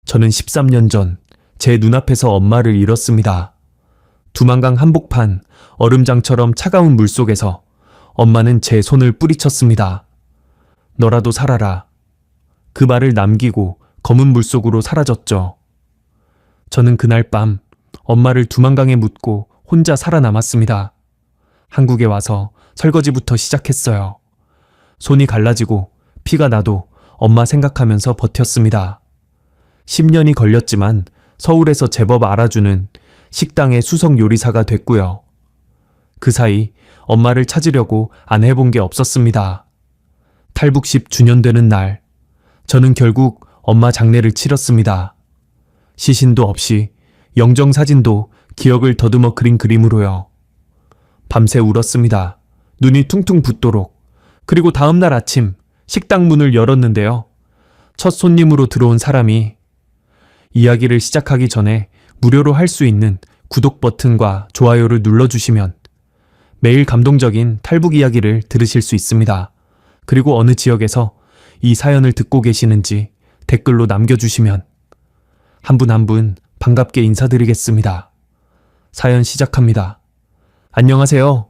저는 13년 전 제 눈앞에서 엄마를 잃었습니다. 두만강 한복판 얼음장처럼 차가운 물속에서 엄마는 제 손을 뿌리쳤습니다. 너라도 살아라. 그 말을 남기고 검은 물속으로 사라졌죠. 저는 그날 밤 엄마를 두만강에 묻고 혼자 살아남았습니다. 한국에 와서 설거지부터 시작했어요. 손이 갈라지고 피가 나도 엄마 생각하면서 버텼습니다. 10년이 걸렸지만 서울에서 제법 알아주는 식당의 수석 요리사가 됐고요. 그 사이 엄마를 찾으려고 안 해본 게 없었습니다. 탈북 10주년 되는 날, 저는 결국 엄마 장례를 치렀습니다. 시신도 없이 영정사진도 기억을 더듬어 그린 그림으로요. 밤새 울었습니다. 눈이 퉁퉁 붓도록. 그리고 다음날 아침 식당 문을 열었는데요. 첫 손님으로 들어온 사람이 이야기를 시작하기 전에 무료로 할 수 있는 구독 버튼과 좋아요를 눌러주시면 매일 감동적인 탈북 이야기를 들으실 수 있습니다. 그리고 어느 지역에서 이 사연을 듣고 계시는지 댓글로 남겨주시면 한 분 한 분 반갑게 인사드리겠습니다. 사연 시작합니다. 안녕하세요.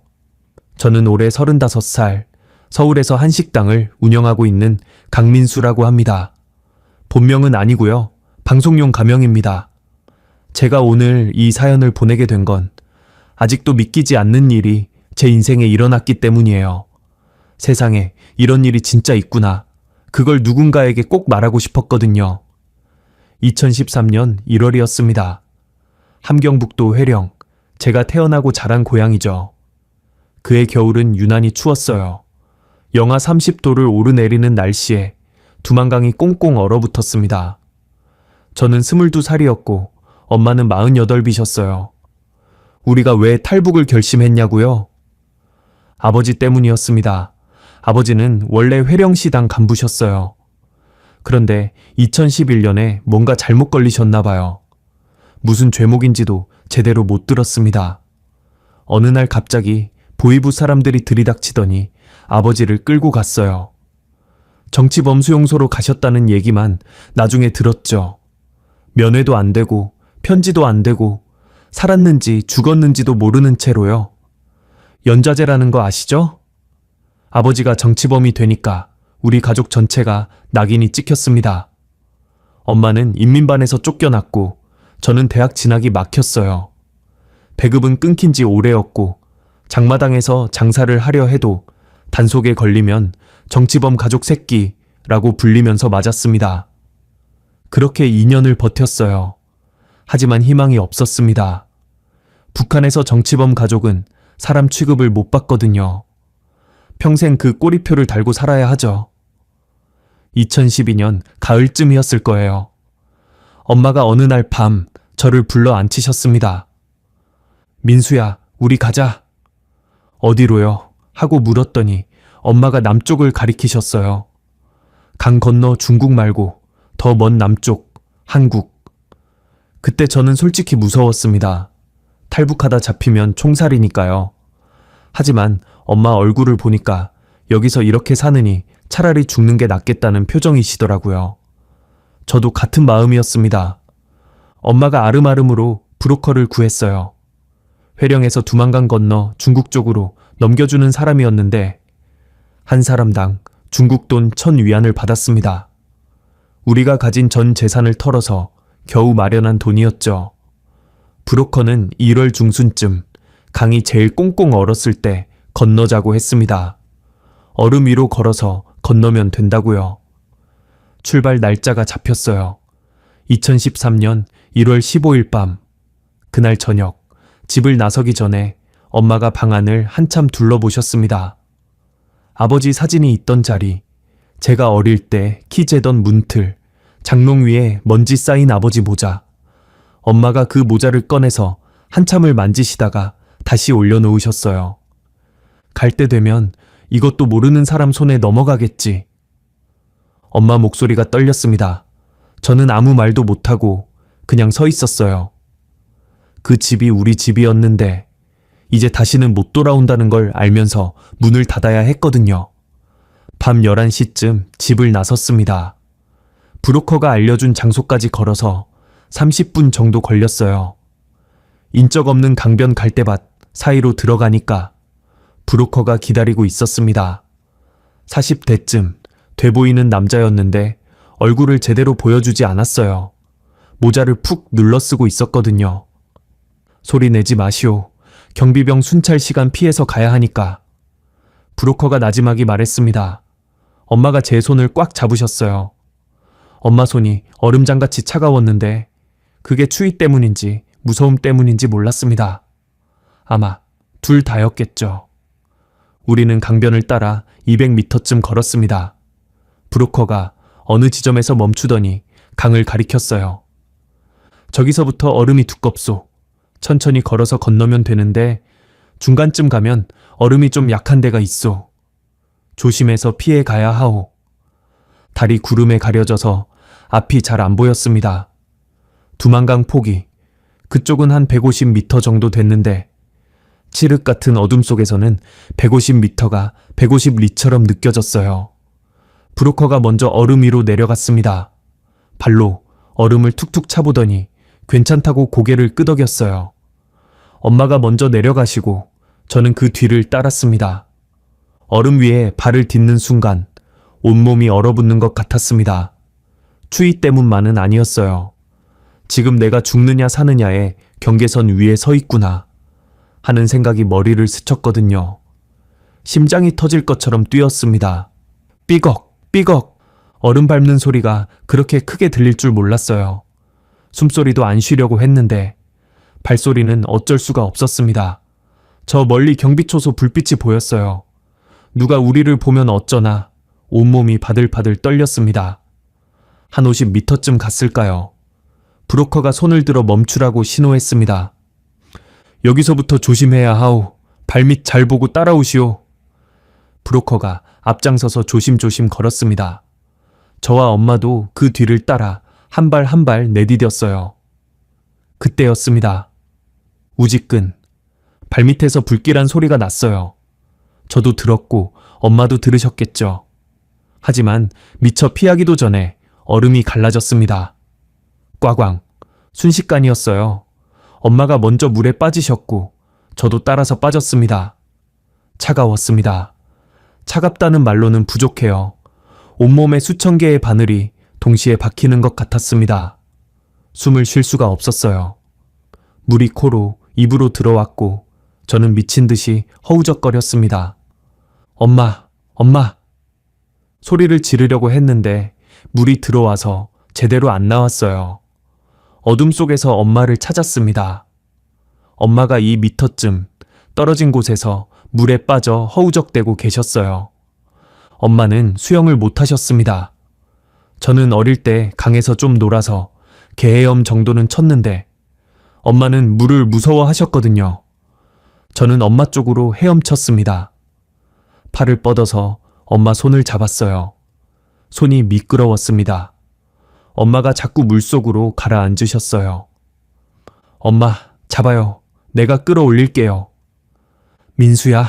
저는 올해 35살, 서울에서 한식당을 운영하고 있는 강민수라고 합니다. 본명은 아니고요. 방송용 가명입니다. 제가 오늘 이 사연을 보내게 된 건 아직도 믿기지 않는 일이 제 인생에 일어났기 때문이에요. 세상에 이런 일이 진짜 있구나. 그걸 누군가에게 꼭 말하고 싶었거든요. 2013년 1월이었습니다. 함경북도 회령, 제가 태어나고 자란 고향이죠. 그해 겨울은 유난히 추웠어요. 영하 30도를 오르내리는 날씨에 두만강이 꽁꽁 얼어붙었습니다. 저는 22살이었고 엄마는 48이셨어요. 우리가 왜 탈북을 결심했냐고요? 아버지 때문이었습니다. 아버지는 원래 회령시당 간부셨어요. 그런데 2011년에 뭔가 잘못 걸리셨나 봐요. 무슨 죄목인지도 제대로 못 들었습니다. 어느 날 갑자기 보위부 사람들이 들이닥치더니 아버지를 끌고 갔어요. 정치범수용소로 가셨다는 얘기만 나중에 들었죠. 면회도 안 되고 편지도 안 되고 살았는지 죽었는지도 모르는 채로요. 연좌제라는 거 아시죠? 아버지가 정치범이 되니까 우리 가족 전체가 낙인이 찍혔습니다. 엄마는 인민반에서 쫓겨났고 저는 대학 진학이 막혔어요. 배급은 끊긴 지 오래였고 장마당에서 장사를 하려 해도 단속에 걸리면 정치범 가족 새끼라고 불리면서 맞았습니다. 그렇게 2년을 버텼어요. 하지만 희망이 없었습니다. 북한에서 정치범 가족은 사람 취급을 못 받거든요. 평생 그 꼬리표를 달고 살아야 하죠. 2012년 가을쯤이었을 거예요. 엄마가 어느 날 밤 저를 불러 앉히셨습니다. 민수야, 우리 가자. 어디로요? 하고 물었더니 엄마가 남쪽을 가리키셨어요. 강 건너 중국 말고 더 먼 남쪽, 한국. 그때 저는 솔직히 무서웠습니다. 탈북하다 잡히면 총살이니까요. 하지만 엄마 얼굴을 보니까 여기서 이렇게 사느니 차라리 죽는 게 낫겠다는 표정이시더라고요. 저도 같은 마음이었습니다. 엄마가 아름아름으로 브로커를 구했어요. 회령에서 두만강 건너 중국 쪽으로 넘겨주는 사람이었는데 한 사람당 중국 돈 1,000위안을 받았습니다. 우리가 가진 전 재산을 털어서 겨우 마련한 돈이었죠. 브로커는 1월 중순쯤 강이 제일 꽁꽁 얼었을 때 건너자고 했습니다. 얼음 위로 걸어서 건너면 된다고요. 출발 날짜가 잡혔어요. 2013년 1월 15일 밤. 그날 저녁 집을 나서기 전에 엄마가 방안을 한참 둘러보셨습니다. 아버지 사진이 있던 자리, 제가 어릴 때 키 재던 문틀, 장롱 위에 먼지 쌓인 아버지 모자. 엄마가 그 모자를 꺼내서 한참을 만지시다가 다시 올려놓으셨어요. 갈 때 되면 이것도 모르는 사람 손에 넘어가겠지. 엄마 목소리가 떨렸습니다. 저는 아무 말도 못하고 그냥 서 있었어요. 그 집이 우리 집이었는데 이제 다시는 못 돌아온다는 걸 알면서 문을 닫아야 했거든요. 밤 11시쯤 집을 나섰습니다. 브로커가 알려준 장소까지 걸어서 30분 정도 걸렸어요. 인적 없는 강변 갈대밭 사이로 들어가니까 브로커가 기다리고 있었습니다. 40대쯤 돼 보이는 남자였는데 얼굴을 제대로 보여주지 않았어요. 모자를 푹 눌러 쓰고 있었거든요. 소리 내지 마시오. 경비병 순찰 시간 피해서 가야 하니까. 브로커가 나지막이 말했습니다. 엄마가 제 손을 꽉 잡으셨어요. 엄마 손이 얼음장같이 차가웠는데 그게 추위 때문인지 무서움 때문인지 몰랐습니다. 아마 둘 다였겠죠. 우리는 강변을 따라 200m쯤 걸었습니다. 브로커가 어느 지점에서 멈추더니 강을 가리켰어요. 저기서부터 얼음이 두껍소. 천천히 걸어서 건너면 되는데 중간쯤 가면 얼음이 좀 약한 데가 있소. 조심해서 피해 가야 하오. 달이 구름에 가려져서 앞이 잘 안 보였습니다. 두만강 폭이 그쪽은 한 150m 정도 됐는데 칠흑 같은 어둠 속에서는 150m가 150리처럼 느껴졌어요. 브로커가 먼저 얼음 위로 내려갔습니다. 발로 얼음을 툭툭 차보더니 괜찮다고 고개를 끄덕였어요. 엄마가 먼저 내려가시고 저는 그 뒤를 따랐습니다. 얼음 위에 발을 딛는 순간 온몸이 얼어붙는 것 같았습니다. 추위 때문만은 아니었어요. 지금 내가 죽느냐 사느냐의 경계선 위에 서 있구나 하는 생각이 머리를 스쳤거든요. 심장이 터질 것처럼 뛰었습니다. 삐걱 삐걱 얼음 밟는 소리가 그렇게 크게 들릴 줄 몰랐어요. 숨소리도 안 쉬려고 했는데 발소리는 어쩔 수가 없었습니다. 저 멀리 경비초소 불빛이 보였어요. 누가 우리를 보면 어쩌나 온몸이 바들바들 떨렸습니다. 한 50m쯤 갔을까요? 브로커가 손을 들어 멈추라고 신호했습니다. 여기서부터 조심해야 하오. 발밑 잘 보고 따라오시오. 브로커가 앞장서서 조심조심 걸었습니다. 저와 엄마도 그 뒤를 따라 한 발 한 발 내디뎠어요. 그때였습니다. 우지끈 발밑에서 불길한 소리가 났어요. 저도 들었고 엄마도 들으셨겠죠. 하지만 미처 피하기도 전에 얼음이 갈라졌습니다. 꽝꽝 순식간이었어요. 엄마가 먼저 물에 빠지셨고 저도 따라서 빠졌습니다. 차가웠습니다. 차갑다는 말로는 부족해요. 온몸에 수천 개의 바늘이 동시에 박히는 것 같았습니다. 숨을 쉴 수가 없었어요. 물이 코로 입으로 들어왔고 저는 미친 듯이 허우적거렸습니다. 엄마, 엄마! 소리를 지르려고 했는데 물이 들어와서 제대로 안 나왔어요. 어둠 속에서 엄마를 찾았습니다. 엄마가 2m쯤 떨어진 곳에서 물에 빠져 허우적대고 계셨어요. 엄마는 수영을 못 하셨습니다. 저는 어릴 때 강에서 좀 놀아서 개헤엄 정도는 쳤는데 엄마는 물을 무서워하셨거든요. 저는 엄마 쪽으로 헤엄쳤습니다. 팔을 뻗어서 엄마 손을 잡았어요. 손이 미끄러웠습니다. 엄마가 자꾸 물속으로 가라앉으셨어요. 엄마, 잡아요. 내가 끌어올릴게요. 민수야.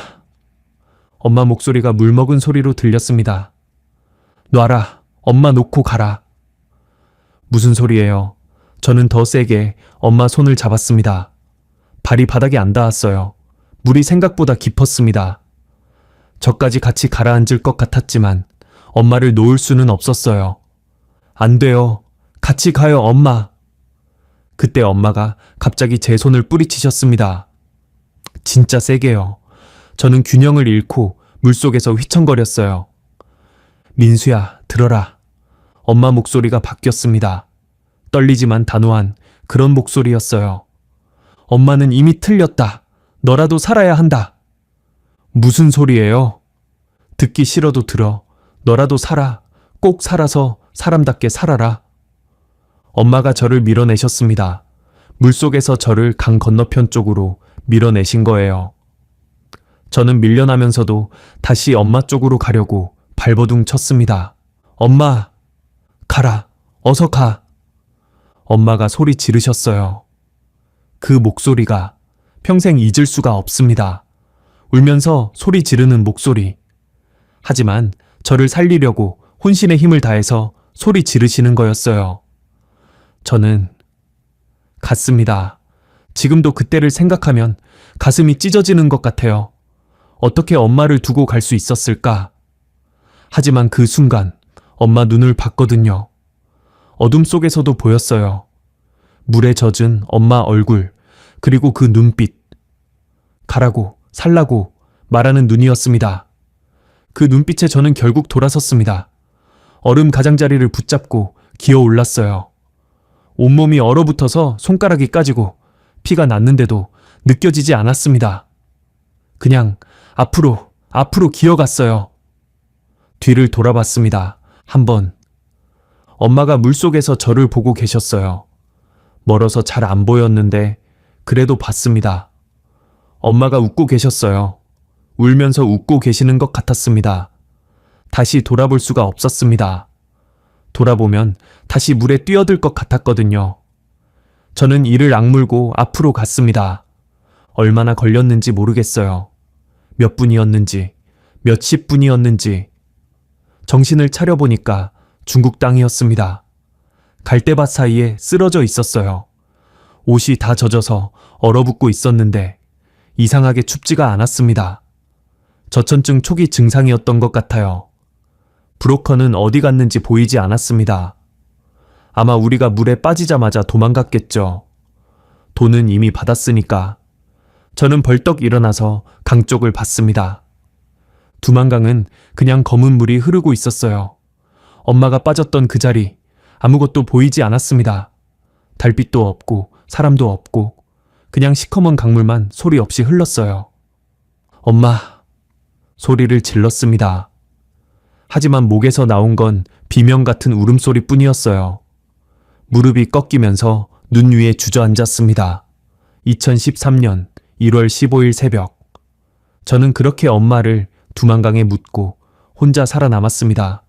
엄마 목소리가 물먹은 소리로 들렸습니다. 놔라. 엄마 놓고 가라. 무슨 소리예요? 저는 더 세게 엄마 손을 잡았습니다. 발이 바닥에 안 닿았어요. 물이 생각보다 깊었습니다. 저까지 같이 가라앉을 것 같았지만 엄마를 놓을 수는 없었어요. 안 돼요. 같이 가요, 엄마. 그때 엄마가 갑자기 제 손을 뿌리치셨습니다. 진짜 세게요. 저는 균형을 잃고 물속에서 휘청거렸어요. 민수야, 들어라. 엄마 목소리가 바뀌었습니다. 떨리지만 단호한 그런 목소리였어요. 엄마는 이미 틀렸다. 너라도 살아야 한다. 무슨 소리예요? 듣기 싫어도 들어. 너라도 살아. 꼭 살아서 사람답게 살아라. 엄마가 저를 밀어내셨습니다. 물속에서 저를 강 건너편 쪽으로 밀어내신 거예요. 저는 밀려나면서도 다시 엄마 쪽으로 가려고 발버둥 쳤습니다. 엄마, 가라. 어서 가. 엄마가 소리 지르셨어요. 그 목소리가 평생 잊을 수가 없습니다. 울면서 소리 지르는 목소리. 하지만 저를 살리려고 혼신의 힘을 다해서 소리 지르시는 거였어요. 저는 갔습니다. 지금도 그때를 생각하면 가슴이 찢어지는 것 같아요. 어떻게 엄마를 두고 갈 수 있었을까? 하지만 그 순간 엄마 눈을 봤거든요. 어둠 속에서도 보였어요. 물에 젖은 엄마 얼굴, 그리고 그 눈빛. 가라고, 살라고 말하는 눈이었습니다. 그 눈빛에 저는 결국 돌아섰습니다. 얼음 가장자리를 붙잡고 기어 올랐어요. 온몸이 얼어붙어서 손가락이 까지고 피가 났는데도 느껴지지 않았습니다. 그냥 앞으로 기어갔어요. 뒤를 돌아봤습니다. 한 번. 엄마가 물속에서 저를 보고 계셨어요. 멀어서 잘 안 보였는데 그래도 봤습니다. 엄마가 웃고 계셨어요. 울면서 웃고 계시는 것 같았습니다. 다시 돌아볼 수가 없었습니다. 돌아보면 다시 물에 뛰어들 것 같았거든요. 저는 이를 악물고 앞으로 갔습니다. 얼마나 걸렸는지 모르겠어요. 몇 분이었는지, 몇십 분이었는지. 정신을 차려보니까 중국 땅이었습니다. 갈대밭 사이에 쓰러져 있었어요. 옷이 다 젖어서 얼어붙고 있었는데 이상하게 춥지가 않았습니다. 저천증 초기 증상이었던 것 같아요. 브로커는 어디 갔는지 보이지 않았습니다. 아마 우리가 물에 빠지자마자 도망갔겠죠. 돈은 이미 받았으니까. 저는 벌떡 일어나서 강 쪽을 봤습니다. 두만강은 그냥 검은 물이 흐르고 있었어요. 엄마가 빠졌던 그 자리, 아무것도 보이지 않았습니다. 달빛도 없고 사람도 없고 그냥 시커먼 강물만 소리 없이 흘렀어요. 엄마, 소리를 질렀습니다. 하지만 목에서 나온 건 비명 같은 울음소리 뿐이었어요. 무릎이 꺾이면서 눈 위에 주저앉았습니다. 2013년 1월 15일 새벽. 저는 그렇게 엄마를 두만강에 묻고 혼자 살아남았습니다.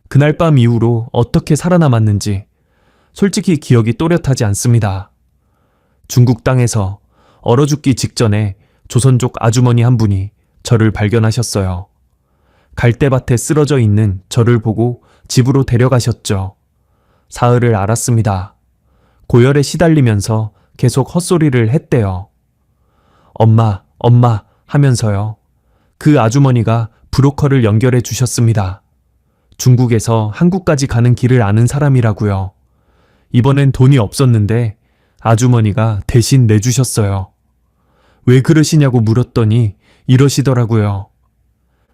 그날 밤 이후로 어떻게 살아남았는지 솔직히 기억이 또렷하지 않습니다. 중국 땅에서 얼어 죽기 직전에 조선족 아주머니 한 분이 저를 발견하셨어요. 갈대밭에 쓰러져 있는 저를 보고 집으로 데려가셨죠. 사흘을 앓았습니다. 고열에 시달리면서 계속 헛소리를 했대요. 엄마, 엄마 하면서요. 그 아주머니가 브로커를 연결해 주셨습니다. 중국에서 한국까지 가는 길을 아는 사람이라고요. 이번엔 돈이 없었는데 아주머니가 대신 내주셨어요. 왜 그러시냐고 물었더니 이러시더라고요.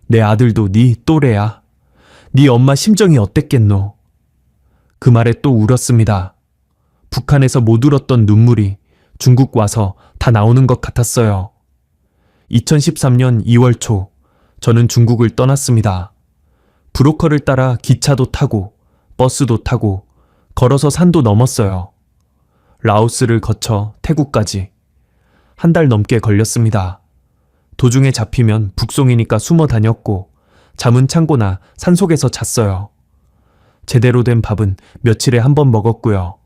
내 아들도 네 또래야. 네 엄마 심정이 어땠겠노? 그 말에 또 울었습니다. 북한에서 못 울었던 눈물이 중국 와서 다 나오는 것 같았어요. 2013년 2월 초, 저는 중국을 떠났습니다. 브로커를 따라 기차도 타고 버스도 타고 걸어서 산도 넘었어요. 라오스를 거쳐 태국까지. 한 달 넘게 걸렸습니다. 도중에 잡히면 북송이니까 숨어 다녔고 잠은 창고나 산속에서 잤어요. 제대로 된 밥은 며칠에 한 번 먹었고요.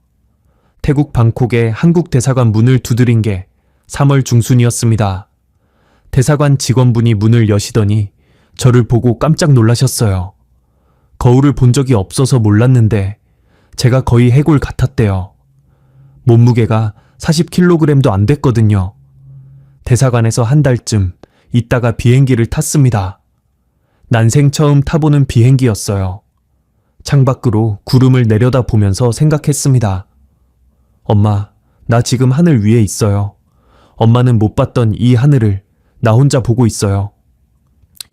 태국 방콕의 한국 대사관 문을 두드린 게 3월 중순이었습니다. 대사관 직원분이 문을 여시더니 저를 보고 깜짝 놀라셨어요. 거울을 본 적이 없어서 몰랐는데 제가 거의 해골 같았대요. 몸무게가 40kg도 안 됐거든요. 대사관에서 한 달쯤 있다가 비행기를 탔습니다. 난생 처음 타보는 비행기였어요. 창밖으로 구름을 내려다보면서 생각했습니다. 엄마, 나 지금 하늘 위에 있어요. 엄마는 못 봤던 이 하늘을 나 혼자 보고 있어요.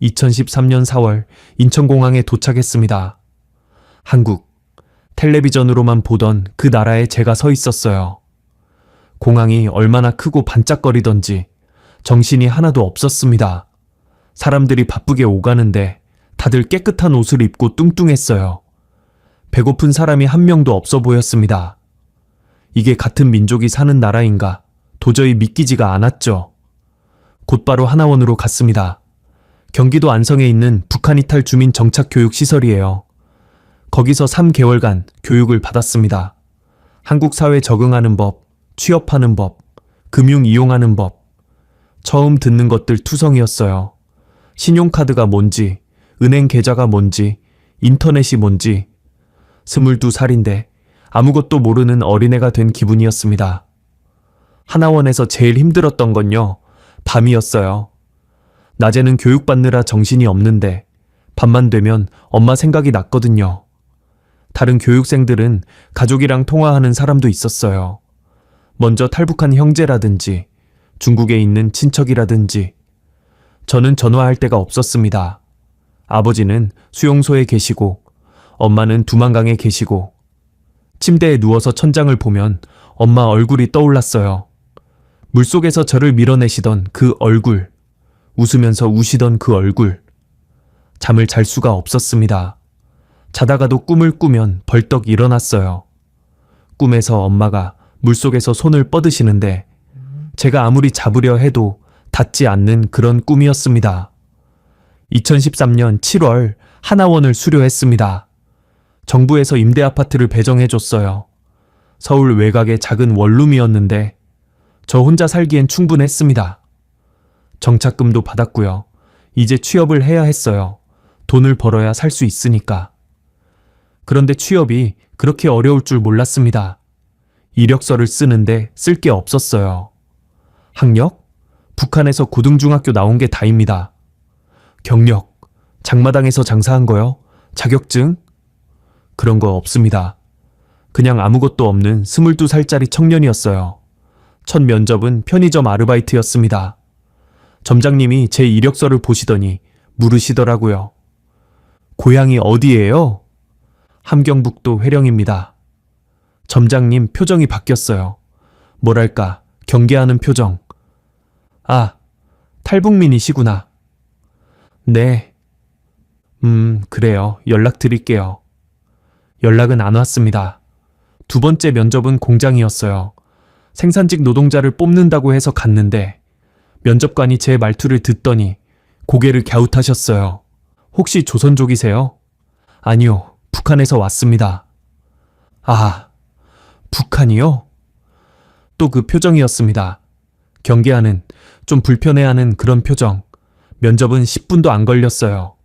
2013년 4월 인천공항에 도착했습니다. 한국, 텔레비전으로만 보던 그 나라에 제가 서 있었어요. 공항이 얼마나 크고 반짝거리던지 정신이 하나도 없었습니다. 사람들이 바쁘게 오가는데 다들 깨끗한 옷을 입고 뚱뚱했어요. 배고픈 사람이 한 명도 없어 보였습니다. 이게 같은 민족이 사는 나라인가 도저히 믿기지가 않았죠. 곧바로 하나원으로 갔습니다. 경기도 안성에 있는 북한 이탈 주민 정착 교육 시설이에요. 거기서 3개월간 교육을 받았습니다. 한국 사회 적응하는 법, 취업하는 법, 금융 이용하는 법. 처음 듣는 것들 투성이었어요. 신용카드가 뭔지, 은행 계좌가 뭔지, 인터넷이 뭔지. 22살인데 아무것도 모르는 어린애가 된 기분이었습니다. 하나원에서 제일 힘들었던 건요, 밤이었어요. 낮에는 교육받느라 정신이 없는데 밤만 되면 엄마 생각이 났거든요. 다른 교육생들은 가족이랑 통화하는 사람도 있었어요. 먼저 탈북한 형제라든지 중국에 있는 친척이라든지. 저는 전화할 데가 없었습니다. 아버지는 수용소에 계시고 엄마는 두만강에 계시고. 침대에 누워서 천장을 보면 엄마 얼굴이 떠올랐어요. 물속에서 저를 밀어내시던 그 얼굴, 웃으면서 우시던 그 얼굴. 잠을 잘 수가 없었습니다. 자다가도 꿈을 꾸면 벌떡 일어났어요. 꿈에서 엄마가 물속에서 손을 뻗으시는데 제가 아무리 잡으려 해도 닿지 않는 그런 꿈이었습니다. 2013년 7월 하나원을 수료했습니다. 정부에서 임대 아파트를 배정해줬어요. 서울 외곽의 작은 원룸이었는데 저 혼자 살기엔 충분했습니다. 정착금도 받았고요. 이제 취업을 해야 했어요. 돈을 벌어야 살 수 있으니까. 그런데 취업이 그렇게 어려울 줄 몰랐습니다. 이력서를 쓰는데 쓸 게 없었어요. 학력? 북한에서 고등중학교 나온 게 다입니다. 경력? 장마당에서 장사한 거요? 자격증? 그런 거 없습니다. 그냥 아무것도 없는 22살짜리 청년이었어요. 첫 면접은 편의점 아르바이트였습니다. 점장님이 제 이력서를 보시더니 물으시더라고요. 고향이 어디예요? 함경북도 회령입니다. 점장님 표정이 바뀌었어요. 뭐랄까, 경계하는 표정. 아, 탈북민이시구나. 네. 그래요. 연락드릴게요. 연락은 안 왔습니다. 두 번째 면접은 공장이었어요. 생산직 노동자를 뽑는다고 해서 갔는데 면접관이 제 말투를 듣더니 고개를 갸웃하셨어요. 혹시 조선족이세요? 아니요, 북한에서 왔습니다. 아, 북한이요? 또 그 표정이었습니다. 경계하는, 좀 불편해하는 그런 표정. 면접은 10분도 안 걸렸어요.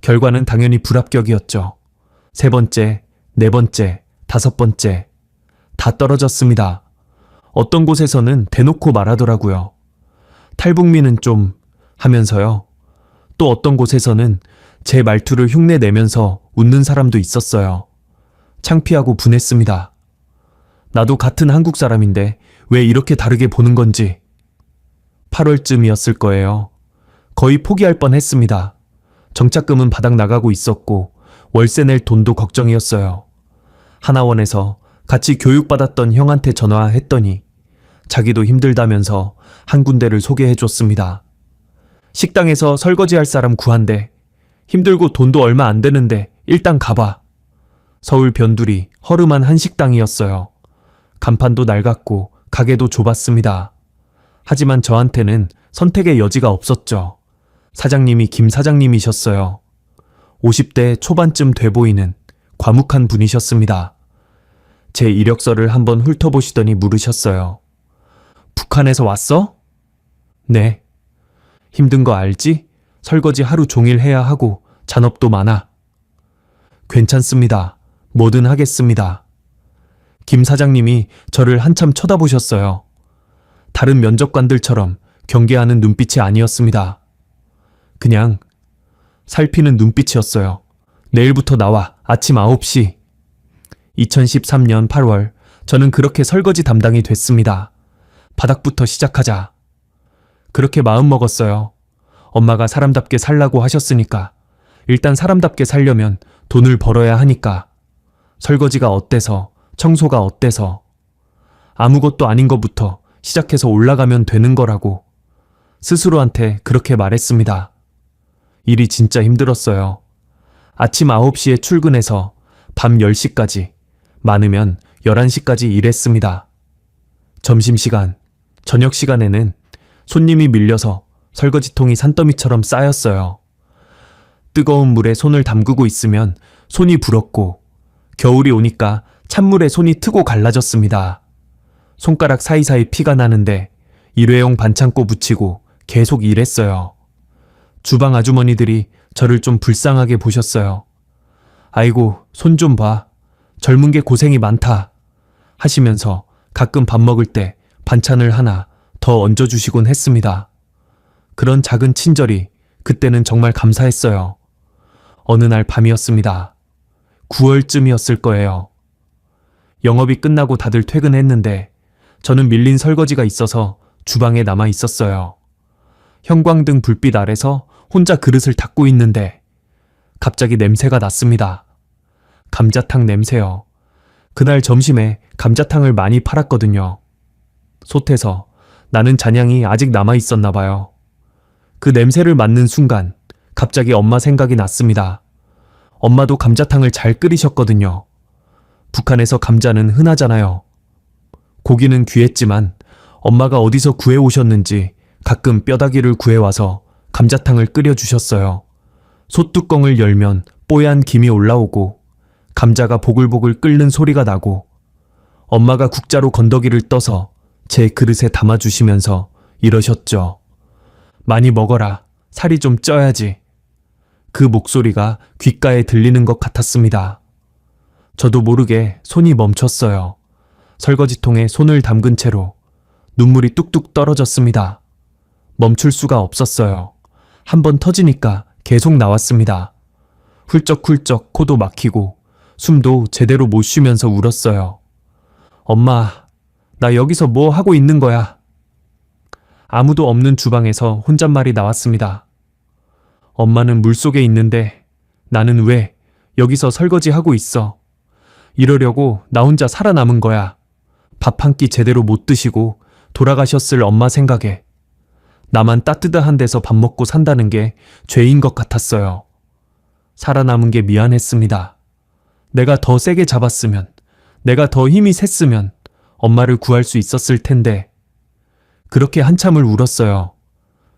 결과는 당연히 불합격이었죠. 세 번째, 네 번째, 다섯 번째. 다 떨어졌습니다. 어떤 곳에서는 대놓고 말하더라고요. 탈북민은 좀 하면서요. 또 어떤 곳에서는 제 말투를 흉내내면서 웃는 사람도 있었어요. 창피하고 분했습니다. 나도 같은 한국 사람인데 왜 이렇게 다르게 보는 건지. 8월쯤이었을 거예요. 거의 포기할 뻔했습니다. 정착금은 바닥 나가고 있었고 월세 낼 돈도 걱정이었어요. 하나원에서 같이 교육받았던 형한테 전화했더니 자기도 힘들다면서 한 군데를 소개해줬습니다. 식당에서 설거지할 사람 구한대. 힘들고 돈도 얼마 안 되는데 일단 가봐. 서울 변두리 허름한 한식당이었어요. 간판도 낡았고 가게도 좁았습니다. 하지만 저한테는 선택의 여지가 없었죠. 사장님이 김 사장님이셨어요. 50대 초반쯤 돼 보이는 과묵한 분이셨습니다. 제 이력서를 한번 훑어보시더니 물으셨어요. 북한에서 왔어? 네. 힘든 거 알지? 설거지 하루 종일 해야 하고 잔업도 많아. 괜찮습니다. 뭐든 하겠습니다. 김 사장님이 저를 한참 쳐다보셨어요. 다른 면접관들처럼 경계하는 눈빛이 아니었습니다. 그냥 살피는 눈빛이었어요. 내일부터 나와. 아침 9시. 2013년 8월 저는 그렇게 설거지 담당이 됐습니다. 바닥부터 시작하자. 그렇게 마음먹었어요. 엄마가 사람답게 살라고 하셨으니까. 일단 사람답게 살려면 돈을 벌어야 하니까. 설거지가 어때서, 청소가 어때서. 아무것도 아닌 것부터 시작해서 올라가면 되는 거라고. 스스로한테 그렇게 말했습니다. 일이 진짜 힘들었어요. 아침 9시에 출근해서 밤 10시까지, 많으면 11시까지 일했습니다. 점심시간, 저녁시간에는 손님이 밀려서 설거지통이 산더미처럼 쌓였어요. 뜨거운 물에 손을 담그고 있으면 손이 불었고, 겨울이 오니까 찬물에 손이 트고 갈라졌습니다. 손가락 사이사이 피가 나는데 일회용 반창고 붙이고 계속 일했어요. 주방 아주머니들이 저를 좀 불쌍하게 보셨어요. 아이고, 손 좀 봐. 젊은 게 고생이 많다 하시면서 가끔 밥 먹을 때 반찬을 하나 더 얹어주시곤 했습니다. 그런 작은 친절이 그때는 정말 감사했어요. 어느 날 밤이었습니다. 9월쯤이었을 거예요. 영업이 끝나고 다들 퇴근했는데 저는 밀린 설거지가 있어서 주방에 남아 있었어요. 형광등 불빛 아래서 혼자 그릇을 닦고 있는데 갑자기 냄새가 났습니다. 감자탕 냄새요. 그날 점심에 감자탕을 많이 팔았거든요. 솥에서 나는 잔향이 아직 남아 있었나 봐요. 그 냄새를 맡는 순간 갑자기 엄마 생각이 났습니다. 엄마도 감자탕을 잘 끓이셨거든요. 북한에서 감자는 흔하잖아요. 고기는 귀했지만 엄마가 어디서 구해오셨는지 가끔 뼈다귀를 구해와서 감자탕을 끓여주셨어요. 솥뚜껑을 열면 뽀얀 김이 올라오고 감자가 보글보글 끓는 소리가 나고 엄마가 국자로 건더기를 떠서 제 그릇에 담아주시면서 이러셨죠. 많이 먹어라. 살이 좀 쪄야지. 그 목소리가 귓가에 들리는 것 같았습니다. 저도 모르게 손이 멈췄어요. 설거지통에 손을 담근 채로 눈물이 뚝뚝 떨어졌습니다. 멈출 수가 없었어요. 한번 터지니까 계속 나왔습니다. 훌쩍훌쩍 코도 막히고 숨도 제대로 못 쉬면서 울었어요. 엄마, 나 여기서 뭐 하고 있는 거야? 아무도 없는 주방에서 혼잣말이 나왔습니다. 엄마는 물속에 있는데 나는 왜 여기서 설거지하고 있어? 이러려고 나 혼자 살아남은 거야. 밥 한 끼 제대로 못 드시고 돌아가셨을 엄마 생각에 나만 따뜻한 데서 밥 먹고 산다는 게 죄인 것 같았어요. 살아남은 게 미안했습니다. 내가 더 세게 잡았으면, 내가 더 힘이 셌으면 엄마를 구할 수 있었을 텐데. 그렇게 한참을 울었어요.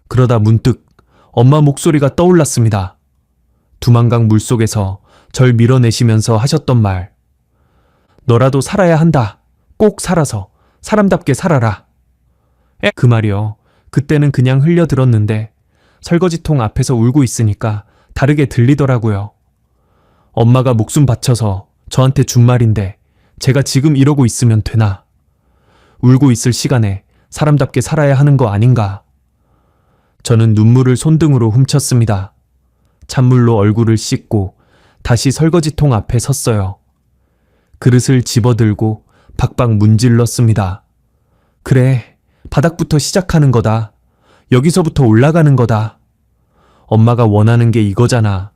그러다 문득 엄마 목소리가 떠올랐습니다. 두만강 물속에서 절 밀어내시면서 하셨던 말. 너라도 살아야 한다. 꼭 살아서 사람답게 살아라. 그 말이요. 그때는 그냥 흘려들었는데 설거지통 앞에서 울고 있으니까 다르게 들리더라고요. 엄마가 목숨 바쳐서 저한테 준 말인데 제가 지금 이러고 있으면 되나? 울고 있을 시간에 사람답게 살아야 하는 거 아닌가? 저는 눈물을 손등으로 훔쳤습니다. 찬물로 얼굴을 씻고 다시 설거지통 앞에 섰어요. 그릇을 집어들고 박박 문질렀습니다. 그래, 바닥부터 시작하는 거다. 여기서부터 올라가는 거다. 엄마가 원하는 게 이거잖아.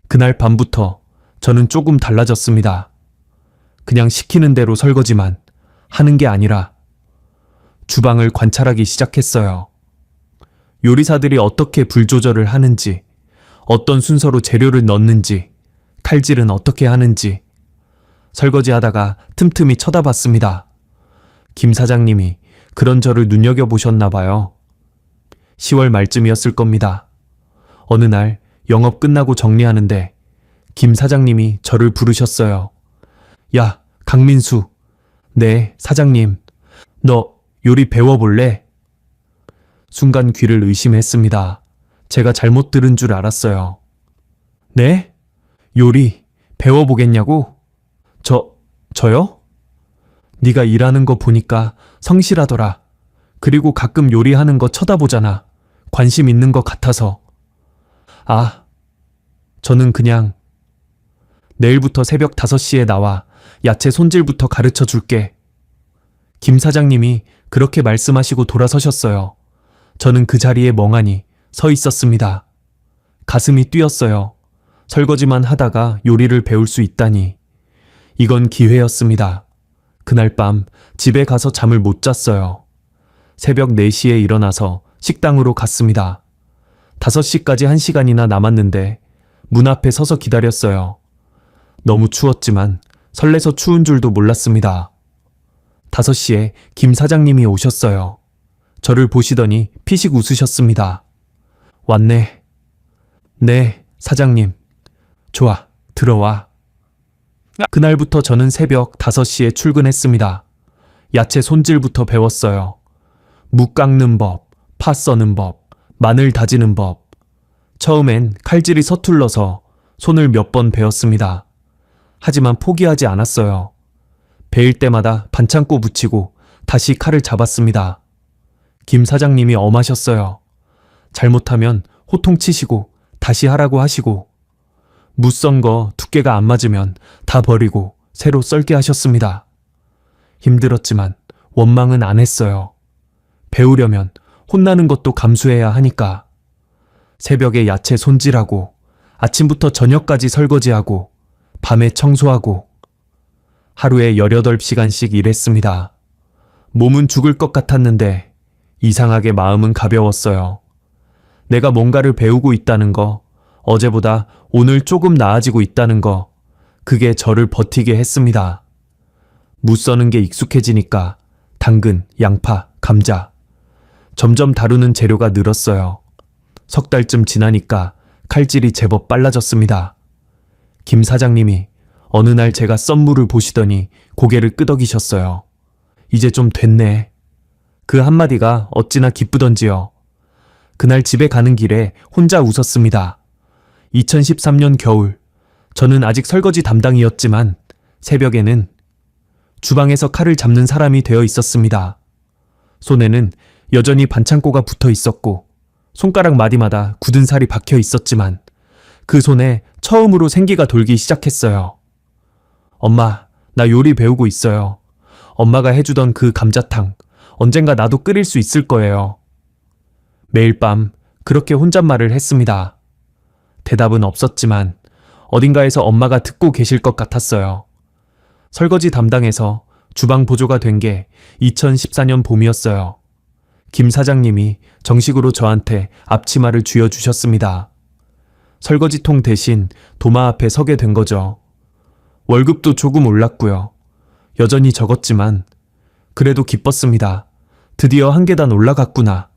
그날 밤부터 저는 조금 달라졌습니다. 그냥 시키는 대로 설거지만 하는 게 아니라 주방을 관찰하기 시작했어요. 요리사들이 어떻게 불 조절을 하는지, 어떤 순서로 재료를 넣는지, 칼질은 어떻게 하는지 설거지하다가 틈틈이 쳐다봤습니다. 김 사장님이 그런 저를 눈여겨보셨나 봐요. 10월 말쯤이었을 겁니다. 어느 날 영업 끝나고 정리하는데 김 사장님이 저를 부르셨어요. 야, 강민수. 네, 사장님. 너 요리 배워볼래? 순간 귀를 의심했습니다. 제가 잘못 들은 줄 알았어요. 네? 요리 배워보겠냐고? 저요? 네가 일하는 거 보니까 성실하더라. 그리고 가끔 요리하는 거 쳐다보잖아. 관심 있는 것 같아서. 아, 저는 그냥 내일부터 새벽 5시에 나와 야채 손질부터 가르쳐 줄게. 김 사장님이 그렇게 말씀하시고 돌아서셨어요. 저는 그 자리에 멍하니 서 있었습니다. 가슴이 뛰었어요. 설거지만 하다가 요리를 배울 수 있다니. 이건 기회였습니다. 그날 밤 집에 가서 잠을 못 잤어요. 새벽 4시에 일어나서 식당으로 갔습니다. 5시까지 1시간이나 남았는데 문 앞에 서서 기다렸어요. 너무 추웠지만 설레서 추운 줄도 몰랐습니다. 5시에 김 사장님이 오셨어요. 저를 보시더니 피식 웃으셨습니다. 왔네. 네, 사장님. 좋아, 들어와. 그날부터 저는 새벽 5시에 출근했습니다. 야채 손질부터 배웠어요. 무 깎는 법, 파 써는 법, 마늘 다지는 법. 처음엔 칼질이 서툴러서 손을 몇 번 베었습니다. 하지만 포기하지 않았어요. 베일 때마다 반창고 붙이고 다시 칼을 잡았습니다. 김 사장님이 엄하셨어요. 잘못하면 호통치시고 다시 하라고 하시고, 무 썬 거 두께가 안 맞으면 다 버리고 새로 썰게 하셨습니다. 힘들었지만 원망은 안 했어요. 배우려면 혼나는 것도 감수해야 하니까. 새벽에 야채 손질하고 아침부터 저녁까지 설거지하고 밤에 청소하고 하루에 18시간씩 일했습니다. 몸은 죽을 것 같았는데 이상하게 마음은 가벼웠어요. 내가 뭔가를 배우고 있다는 거, 어제보다 오늘 조금 나아지고 있다는 거, 그게 저를 버티게 했습니다. 무 써는 게 익숙해지니까 당근, 양파, 감자. 점점 다루는 재료가 늘었어요. 석 달쯤 지나니까 칼질이 제법 빨라졌습니다. 김 사장님이 어느 날 제가 썬 무를 보시더니 고개를 끄덕이셨어요. 이제 좀 됐네. 그 한마디가 어찌나 기쁘던지요. 그날 집에 가는 길에 혼자 웃었습니다. 2013년 겨울, 저는 아직 설거지 담당이었지만 새벽에는 주방에서 칼을 잡는 사람이 되어 있었습니다. 손에는 여전히 반창고가 붙어 있었고 손가락 마디마다 굳은 살이 박혀 있었지만 그 손에 처음으로 생기가 돌기 시작했어요. 엄마, 나 요리 배우고 있어요. 엄마가 해주던 그 감자탕, 언젠가 나도 끓일 수 있을 거예요. 매일 밤 그렇게 혼잣말을 했습니다. 대답은 없었지만 어딘가에서 엄마가 듣고 계실 것 같았어요. 설거지 담당에서 주방 보조가 된 게 2014년 봄이었어요. 김 사장님이 정식으로 저한테 앞치마를 쥐어주셨습니다. 설거지통 대신 도마 앞에 서게 된 거죠. 월급도 조금 올랐고요. 여전히 적었지만 그래도 기뻤습니다. 드디어 한 계단 올라갔구나.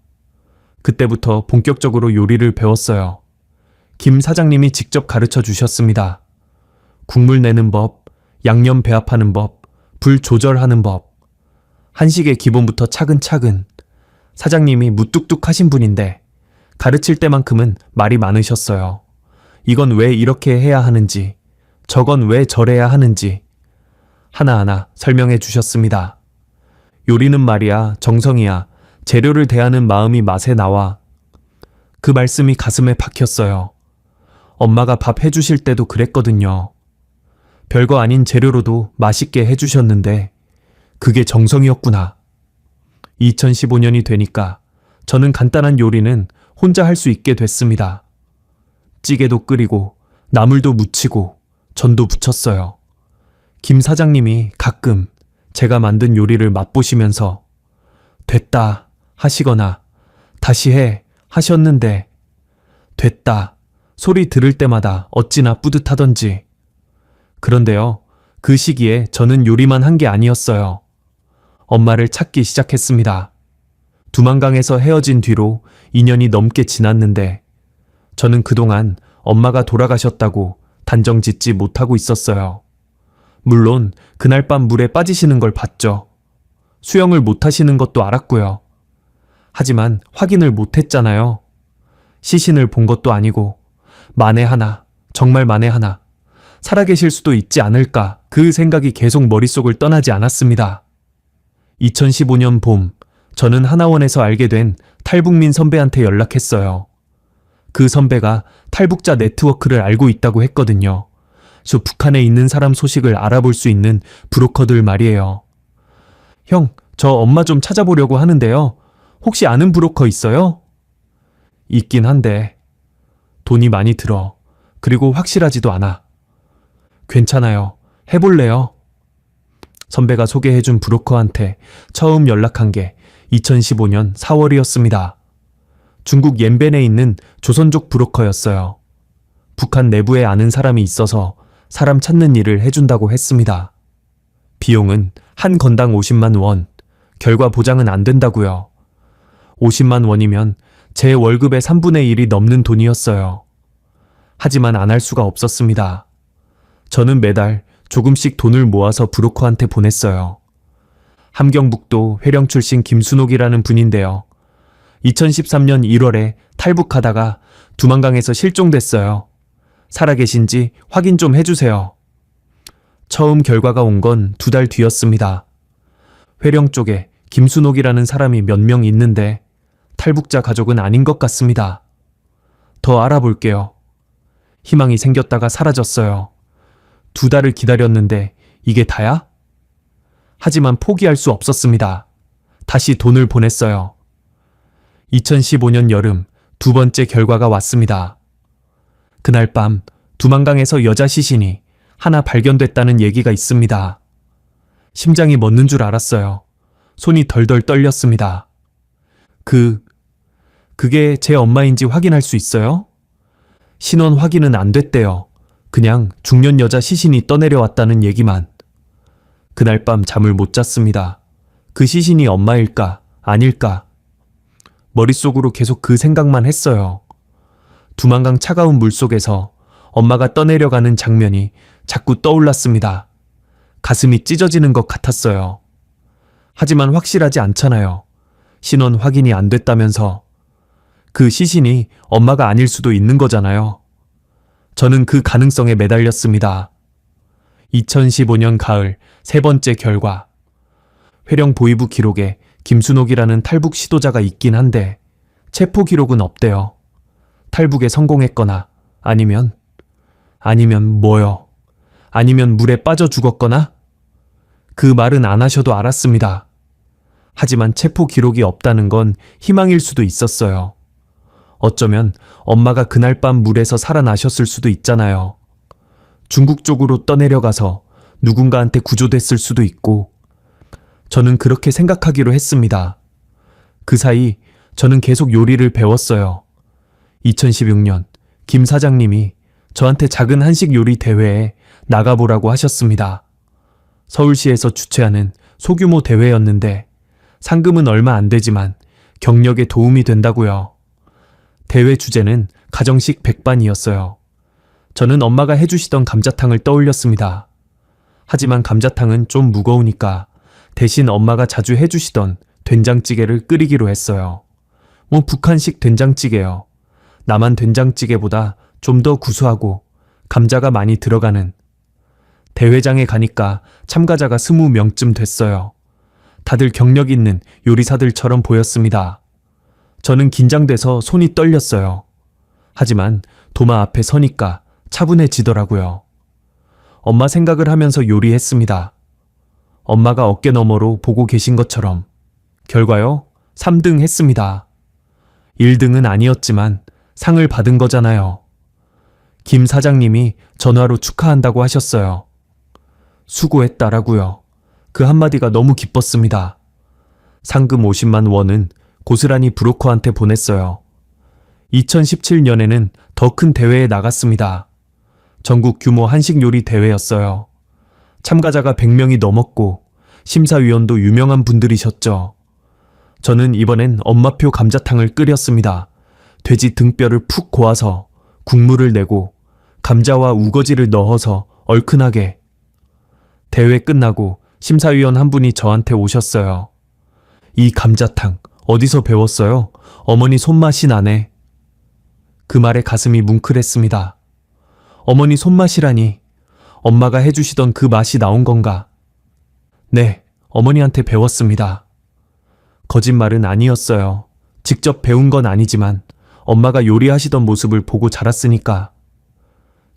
그때부터 본격적으로 요리를 배웠어요. 김 사장님이 직접 가르쳐 주셨습니다. 국물 내는 법, 양념 배합하는 법, 불 조절하는 법. 한식의 기본부터 차근차근. 사장님이 무뚝뚝하신 분인데 가르칠 때만큼은 말이 많으셨어요. 이건 왜 이렇게 해야 하는지, 저건 왜 저래야 하는지 하나하나 설명해 주셨습니다. 요리는 말이야, 정성이야, 재료를 대하는 마음이 맛에 나와. 그 말씀이 가슴에 박혔어요. 엄마가 밥 해주실 때도 그랬거든요. 별거 아닌 재료로도 맛있게 해주셨는데 그게 정성이었구나. 2015년이 되니까 저는 간단한 요리는 혼자 할 수 있게 됐습니다. 찌개도 끓이고 나물도 무치고 전도 부쳤어요. 김 사장님이 가끔 제가 만든 요리를 맛보시면서 됐다 하시거나 다시 해 하셨는데 됐다 소리 들을 때마다 어찌나 뿌듯하던지. 그런데요, 그 시기에 저는 요리만 한 게 아니었어요. 엄마를 찾기 시작했습니다. 두만강에서 헤어진 뒤로 2년이 넘게 지났는데 저는 그동안 엄마가 돌아가셨다고 단정 짓지 못하고 있었어요. 물론 그날 밤 물에 빠지시는 걸 봤죠. 수영을 못하시는 것도 알았고요. 하지만 확인을 못했잖아요. 시신을 본 것도 아니고 만에 하나, 정말 만에 하나 살아계실 수도 있지 않을까, 그 생각이 계속 머릿속을 떠나지 않았습니다. 2015년 봄, 저는 하나원에서 알게 된 탈북민 선배한테 연락했어요. 그 선배가 탈북자 네트워크를 알고 있다고 했거든요. 저 북한에 있는 사람 소식을 알아볼 수 있는 브로커들 말이에요. 형, 저 엄마 좀 찾아보려고 하는데요. 혹시 아는 브로커 있어요? 있긴 한데 돈이 많이 들어. 그리고 확실하지도 않아. 괜찮아요. 해볼래요? 선배가 소개해준 브로커한테 처음 연락한 게 2015년 4월이었습니다. 중국 옌벤에 있는 조선족 브로커였어요. 북한 내부에 아는 사람이 있어서 사람 찾는 일을 해준다고 했습니다. 비용은 한 건당 50만 원, 결과 보장은 안 된다고요. 50만 원이면 제 월급의 3분의 1이 넘는 돈이었어요. 하지만 안 할 수가 없었습니다. 저는 매달 조금씩 돈을 모아서 브로커한테 보냈어요. 함경북도 회령 출신 김순옥이라는 분인데요. 2013년 1월에 탈북하다가 두만강에서 실종됐어요. 살아계신지 확인 좀 해주세요. 처음 결과가 온 건 2달 뒤였습니다. 회령 쪽에 김순옥이라는 사람이 몇 명 있는데 탈북자 가족은 아닌 것 같습니다. 더 알아볼게요. 희망이 생겼다가 사라졌어요. 2달을 기다렸는데 이게 다야? 하지만 포기할 수 없었습니다. 다시 돈을 보냈어요. 2015년 여름 2번째 결과가 왔습니다. 그날 밤 두만강에서 여자 시신이 하나 발견됐다는 얘기가 있습니다. 심장이 멎는 줄 알았어요. 손이 덜덜 떨렸습니다. 그게 제 엄마인지 확인할 수 있어요? 신원 확인은 안 됐대요. 그냥 중년 여자 시신이 떠내려왔다는 얘기만. 그날 밤 잠을 못 잤습니다. 그 시신이 엄마일까 아닐까? 머릿속으로 계속 그 생각만 했어요. 두만강 차가운 물속에서 엄마가 떠내려가는 장면이 자꾸 떠올랐습니다. 가슴이 찢어지는 것 같았어요. 하지만 확실하지 않잖아요. 신원 확인이 안 됐다면서. 그 시신이 엄마가 아닐 수도 있는 거잖아요. 저는 그 가능성에 매달렸습니다. 2015년 가을 3번째 결과. 회령 보이부 기록에 김순옥이라는 탈북 시도자가 있긴 한데 체포 기록은 없대요. 탈북에 성공했거나 아니면 뭐요? 아니면 물에 빠져 죽었거나? 그 말은 안 하셔도 알았습니다. 하지만 체포 기록이 없다는 건 희망일 수도 있었어요. 어쩌면 엄마가 그날 밤 물에서 살아나셨을 수도 있잖아요. 중국 쪽으로 떠내려가서 누군가한테 구조됐을 수도 있고. 저는 그렇게 생각하기로 했습니다. 그 사이 저는 계속 요리를 배웠어요. 2016년 김 사장님이 저한테 작은 한식 요리 대회에 나가보라고 하셨습니다. 서울시에서 주최하는 소규모 대회였는데 상금은 얼마 안 되지만 경력에 도움이 된다고요. 대회 주제는 가정식 백반이었어요. 저는 엄마가 해주시던 감자탕을 떠올렸습니다. 하지만 감자탕은 좀 무거우니까 대신 엄마가 자주 해주시던 된장찌개를 끓이기로 했어요. 북한식 된장찌개요. 남한 된장찌개보다 좀 더 구수하고 감자가 많이 들어가는. 대회장에 가니까 참가자가 20명쯤 됐어요. 다들 경력 있는 요리사들처럼 보였습니다. 저는 긴장돼서 손이 떨렸어요. 하지만 도마 앞에 서니까 차분해지더라고요. 엄마 생각을 하면서 요리했습니다. 엄마가 어깨 너머로 보고 계신 것처럼. 결과요? 3등 했습니다. 1등은 아니었지만 상을 받은 거잖아요. 김 사장님이 전화로 축하한다고 하셨어요. 수고했다라고요. 그 한마디가 너무 기뻤습니다. 상금 50만 원은 고스란히 브로커한테 보냈어요. 2017년에는 더 큰 대회에 나갔습니다. 전국 규모 한식 요리 대회였어요. 참가자가 100명이 넘었고 심사위원도 유명한 분들이셨죠. 저는 이번엔 엄마표 감자탕을 끓였습니다. 돼지 등뼈를 푹 고아서 국물을 내고 감자와 우거지를 넣어서 얼큰하게. 대회 끝나고 심사위원 한 분이 저한테 오셨어요. 이 감자탕 어디서 배웠어요? 어머니 손맛이 나네. 그 말에 가슴이 뭉클했습니다. 어머니 손맛이라니. 엄마가 해주시던 그 맛이 나온 건가? 네, 어머니한테 배웠습니다. 거짓말은 아니었어요. 직접 배운 건 아니지만 엄마가 요리하시던 모습을 보고 자랐으니까.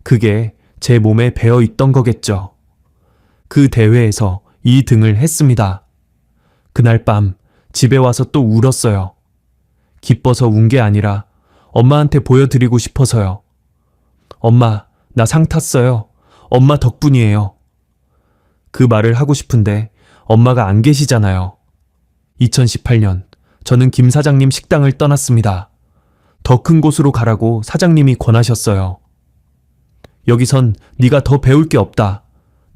그게 제 몸에 배어 있던 거겠죠. 그 대회에서 2등을 했습니다. 그날 밤 집에 와서 또 울었어요. 기뻐서 운 게 아니라 엄마한테 보여드리고 싶어서요. 엄마, 나 상 탔어요. 엄마 덕분이에요. 그 말을 하고 싶은데 엄마가 안 계시잖아요. 2018년 저는 김 사장님 식당을 떠났습니다. 더 큰 곳으로 가라고 사장님이 권하셨어요. 여기선 네가 더 배울 게 없다.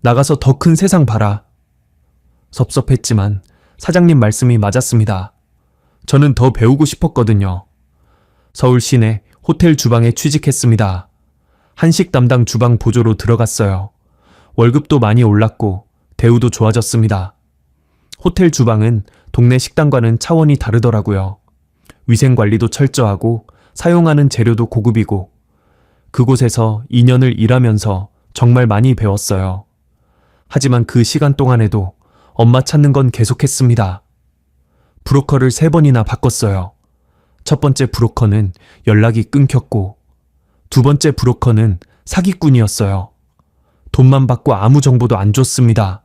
나가서 더 큰 세상 봐라. 섭섭했지만 사장님 말씀이 맞았습니다. 저는 더 배우고 싶었거든요. 서울 시내 호텔 주방에 취직했습니다. 한식 담당 주방 보조로 들어갔어요. 월급도 많이 올랐고 대우도 좋아졌습니다. 호텔 주방은 동네 식당과는 차원이 다르더라고요. 위생관리도 철저하고 사용하는 재료도 고급이고 그곳에서 2년을 일하면서 정말 많이 배웠어요. 하지만 그 시간 동안에도 엄마 찾는 건 계속했습니다. 브로커를 3번이나 바꿨어요. 첫 번째 브로커는 연락이 끊겼고, 두 번째 브로커는 사기꾼이었어요. 돈만 받고 아무 정보도 안 줬습니다.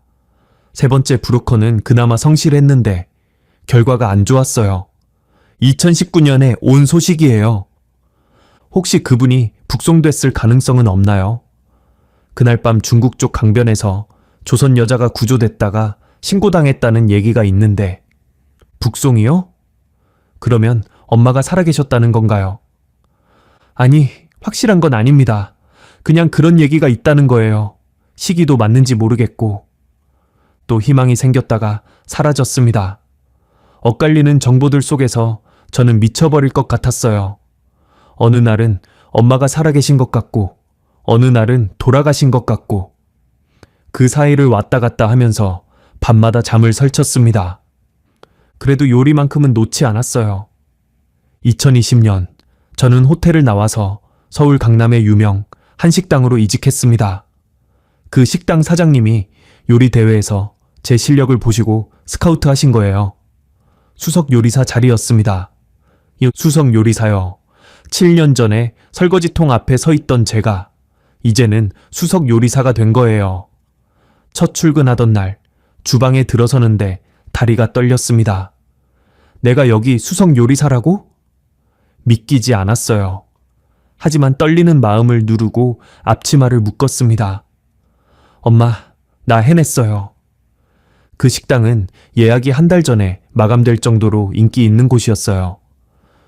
세 번째 브로커는 그나마 성실했는데 결과가 안 좋았어요. 2019년에 온 소식이에요. 혹시 그분이 북송됐을 가능성은 없나요? 그날 밤 중국 쪽 강변에서 조선 여자가 구조됐다가 신고당했다는 얘기가 있는데, 북송이요? 그러면 엄마가 살아계셨다는 건가요? 아니, 확실한 건 아닙니다. 그냥 그런 얘기가 있다는 거예요. 시기도 맞는지 모르겠고. 또 희망이 생겼다가 사라졌습니다. 엇갈리는 정보들 속에서 저는 미쳐버릴 것 같았어요. 어느 날은 엄마가 살아계신 것 같고, 어느 날은 돌아가신 것 같고, 그 사이를 왔다 갔다 하면서 밤마다 잠을 설쳤습니다. 그래도 요리만큼은 놓지 않았어요. 2020년, 저는 호텔을 나와서 서울 강남의 유명 한식당으로 이직했습니다. 그 식당 사장님이 요리 대회에서 제 실력을 보시고 스카우트 하신 거예요. 수석 요리사 자리였습니다. 이 수석 요리사요. 7년 전에 설거지통 앞에 서 있던 제가 이제는 수석 요리사가 된 거예요. 첫 출근하던 날 주방에 들어서는데 다리가 떨렸습니다. 내가 여기 수석 요리사라고? 믿기지 않았어요. 하지만 떨리는 마음을 누르고 앞치마를 묶었습니다. 엄마, 나 해냈어요. 그 식당은 예약이 한 달 전에 마감될 정도로 인기 있는 곳이었어요.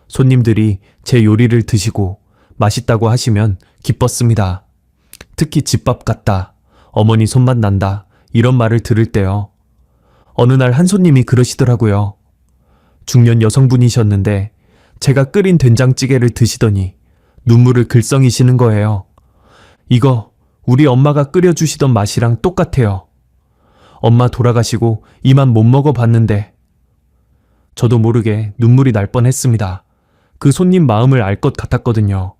손님들이 제 요리를 드시고 맛있다고 하시면 기뻤습니다. 특히 집밥 같다, 어머니 손맛 난다, 이런 말을 들을 때요. 어느 날 한 손님이 그러시더라고요. 중년 여성분이셨는데 제가 끓인 된장찌개를 드시더니 눈물을 글썽이시는 거예요. 이거 우리 엄마가 끓여주시던 맛이랑 똑같아요. 엄마 돌아가시고 이만 못 먹어봤는데. 저도 모르게 눈물이 날 뻔했습니다. 그 손님 마음을 알 것 같았거든요.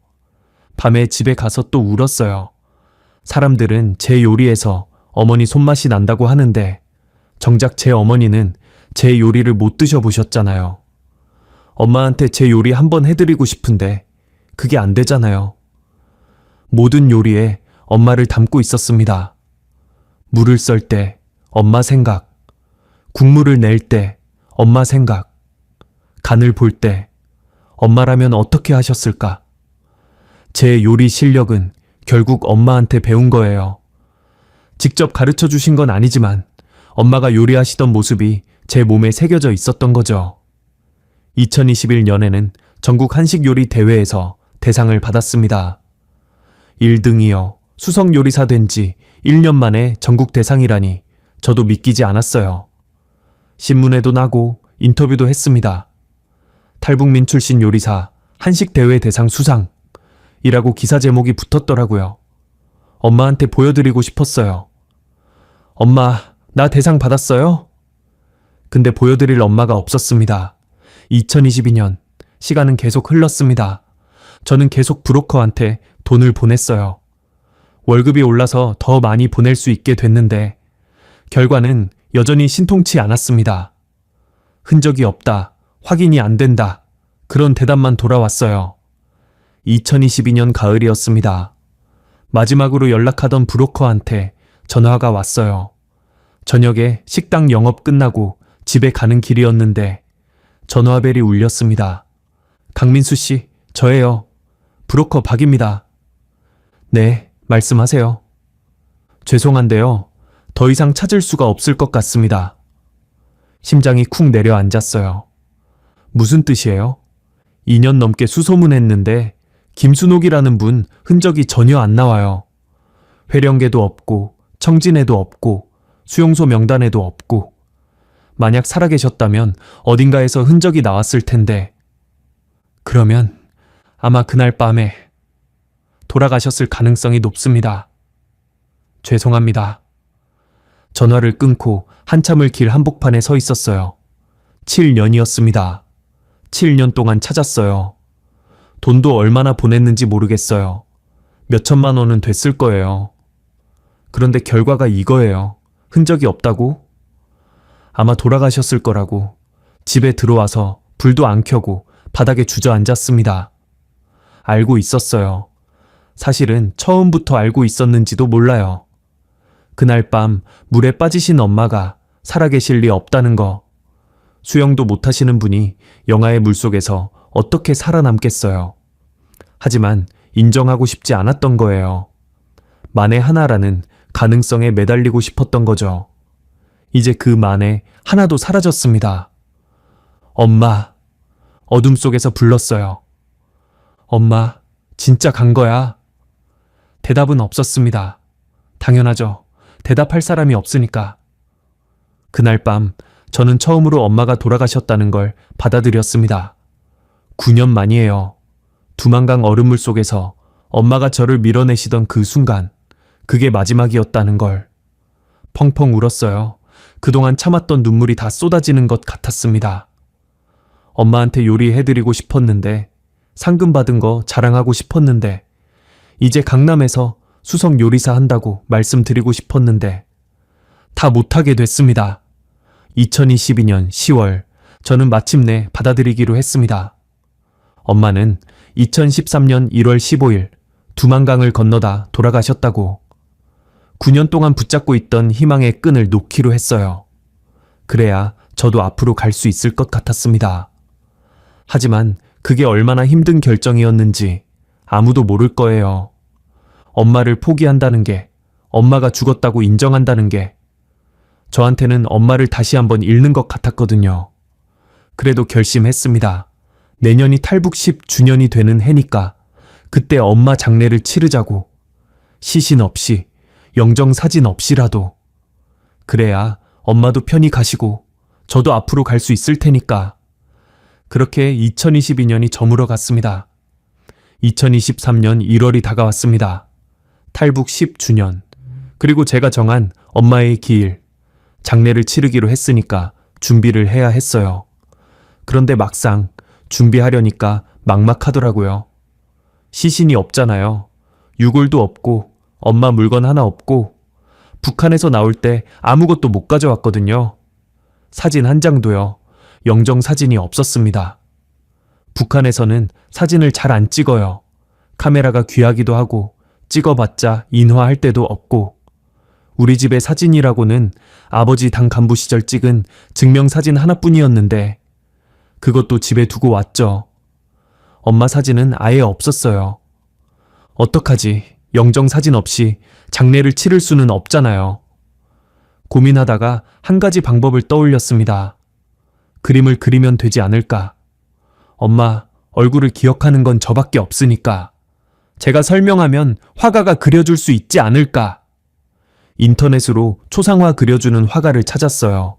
밤에 집에 가서 또 울었어요. 사람들은 제 요리에서 어머니 손맛이 난다고 하는데 정작 제 어머니는 제 요리를 못 드셔보셨잖아요. 엄마한테 제 요리 한번 해드리고 싶은데 그게 안 되잖아요. 모든 요리에 엄마를 담고 있었습니다. 물을 썰 때 엄마 생각, 국물을 낼 때 엄마 생각, 간을 볼 때 엄마라면 어떻게 하셨을까? 제 요리 실력은 결국 엄마한테 배운 거예요. 직접 가르쳐 주신 건 아니지만 엄마가 요리하시던 모습이 제 몸에 새겨져 있었던 거죠. 2021년에는 전국 한식요리 대회에서 대상을 받았습니다. 1등이요. 수석 요리사 된 지 1년 만에 전국 대상이라니 저도 믿기지 않았어요. 신문에도 나고 인터뷰도 했습니다. 탈북민 출신 요리사 한식대회 대상 수상이라고 기사 제목이 붙었더라고요. 엄마한테 보여드리고 싶었어요. 엄마, 나 대상 받았어요? 근데 보여드릴 엄마가 없었습니다. 2022년, 시간은 계속 흘렀습니다. 저는 계속 브로커한테 돈을 보냈어요. 월급이 올라서 더 많이 보낼 수 있게 됐는데 결과는 여전히 신통치 않았습니다. 흔적이 없다, 확인이 안 된다, 그런 대답만 돌아왔어요. 2022년 가을이었습니다. 마지막으로 연락하던 브로커한테 전화가 왔어요. 저녁에 식당 영업 끝나고 집에 가는 길이었는데 전화벨이 울렸습니다. 강민수 씨, 저예요. 브로커 박입니다. 네, 말씀하세요. 죄송한데요. 더 이상 찾을 수가 없을 것 같습니다. 심장이 쿵 내려앉았어요. 무슨 뜻이에요? 2년 넘게 수소문했는데 김순옥이라는 분 흔적이 전혀 안 나와요. 회령계도 없고 청진에도 없고 수용소 명단에도 없고. 만약 살아계셨다면 어딘가에서 흔적이 나왔을 텐데. 그러면 아마 그날 밤에 돌아가셨을 가능성이 높습니다. 죄송합니다. 전화를 끊고 한참을 길 한복판에 서 있었어요. 7년이었습니다. 7년 동안 찾았어요. 돈도 얼마나 보냈는지 모르겠어요. 몇 천만 원은 됐을 거예요. 그런데 결과가 이거예요. 흔적이 없다고? 아마 돌아가셨을 거라고. 집에 들어와서 불도 안 켜고 바닥에 주저앉았습니다. 알고 있었어요. 사실은 처음부터 알고 있었는지도 몰라요. 그날 밤 물에 빠지신 엄마가 살아계실 리 없다는 거. 수영도 못하시는 분이 영하의 물속에서 어떻게 살아남겠어요. 하지만 인정하고 싶지 않았던 거예요. 만에 하나라는 가능성에 매달리고 싶었던 거죠. 이제 그 만에 하나도 사라졌습니다. 엄마, 어둠 속에서 불렀어요. 엄마, 진짜 간 거야? 대답은 없었습니다. 당연하죠. 대답할 사람이 없으니까. 그날 밤 저는 처음으로 엄마가 돌아가셨다는 걸 받아들였습니다. 9년 만이에요. 두만강 얼음물 속에서 엄마가 저를 밀어내시던 그 순간, 그게 마지막이었다는 걸. 펑펑 울었어요. 그동안 참았던 눈물이 다 쏟아지는 것 같았습니다. 엄마한테 요리해드리고 싶었는데, 상금 받은 거 자랑하고 싶었는데, 이제 강남에서 수석 요리사 한다고 말씀드리고 싶었는데, 다 못하게 됐습니다. 2022년 10월, 저는 마침내 받아들이기로 했습니다. 엄마는 2013년 1월 15일 두만강을 건너다 돌아가셨다고. 9년 동안 붙잡고 있던 희망의 끈을 놓기로 했어요. 그래야 저도 앞으로 갈 수 있을 것 같았습니다. 하지만 그게 얼마나 힘든 결정이었는지 아무도 모를 거예요. 엄마를 포기한다는 게, 엄마가 죽었다고 인정한다는 게, 저한테는 엄마를 다시 한번 잃는 것 같았거든요. 그래도 결심했습니다. 내년이 탈북 10주년이 되는 해니까 그때 엄마 장례를 치르자고. 시신 없이, 영정사진 없이라도. 그래야 엄마도 편히 가시고 저도 앞으로 갈 수 있을 테니까. 그렇게 2022년이 저물어 갔습니다. 2023년 1월이 다가왔습니다. 탈북 10주년. 그리고 제가 정한 엄마의 기일. 장례를 치르기로 했으니까 준비를 해야 했어요. 그런데 막상 준비하려니까 막막하더라고요. 시신이 없잖아요. 유골도 없고 엄마 물건 하나 없고 북한에서 나올 때 아무것도 못 가져왔거든요. 사진 한 장도요. 영정 사진이 없었습니다. 북한에서는 사진을 잘 안 찍어요. 카메라가 귀하기도 하고 찍어봤자 인화할 때도 없고. 우리 집의 사진이라고는 아버지 당 간부 시절 찍은 증명사진 하나뿐이었는데 그것도 집에 두고 왔죠. 엄마 사진은 아예 없었어요. 어떡하지? 영정사진 없이 장례를 치를 수는 없잖아요. 고민하다가 한 가지 방법을 떠올렸습니다. 그림을 그리면 되지 않을까? 엄마 얼굴을 기억하는 건 저밖에 없으니까 제가 설명하면 화가가 그려줄 수 있지 않을까? 인터넷으로 초상화 그려주는 화가를 찾았어요.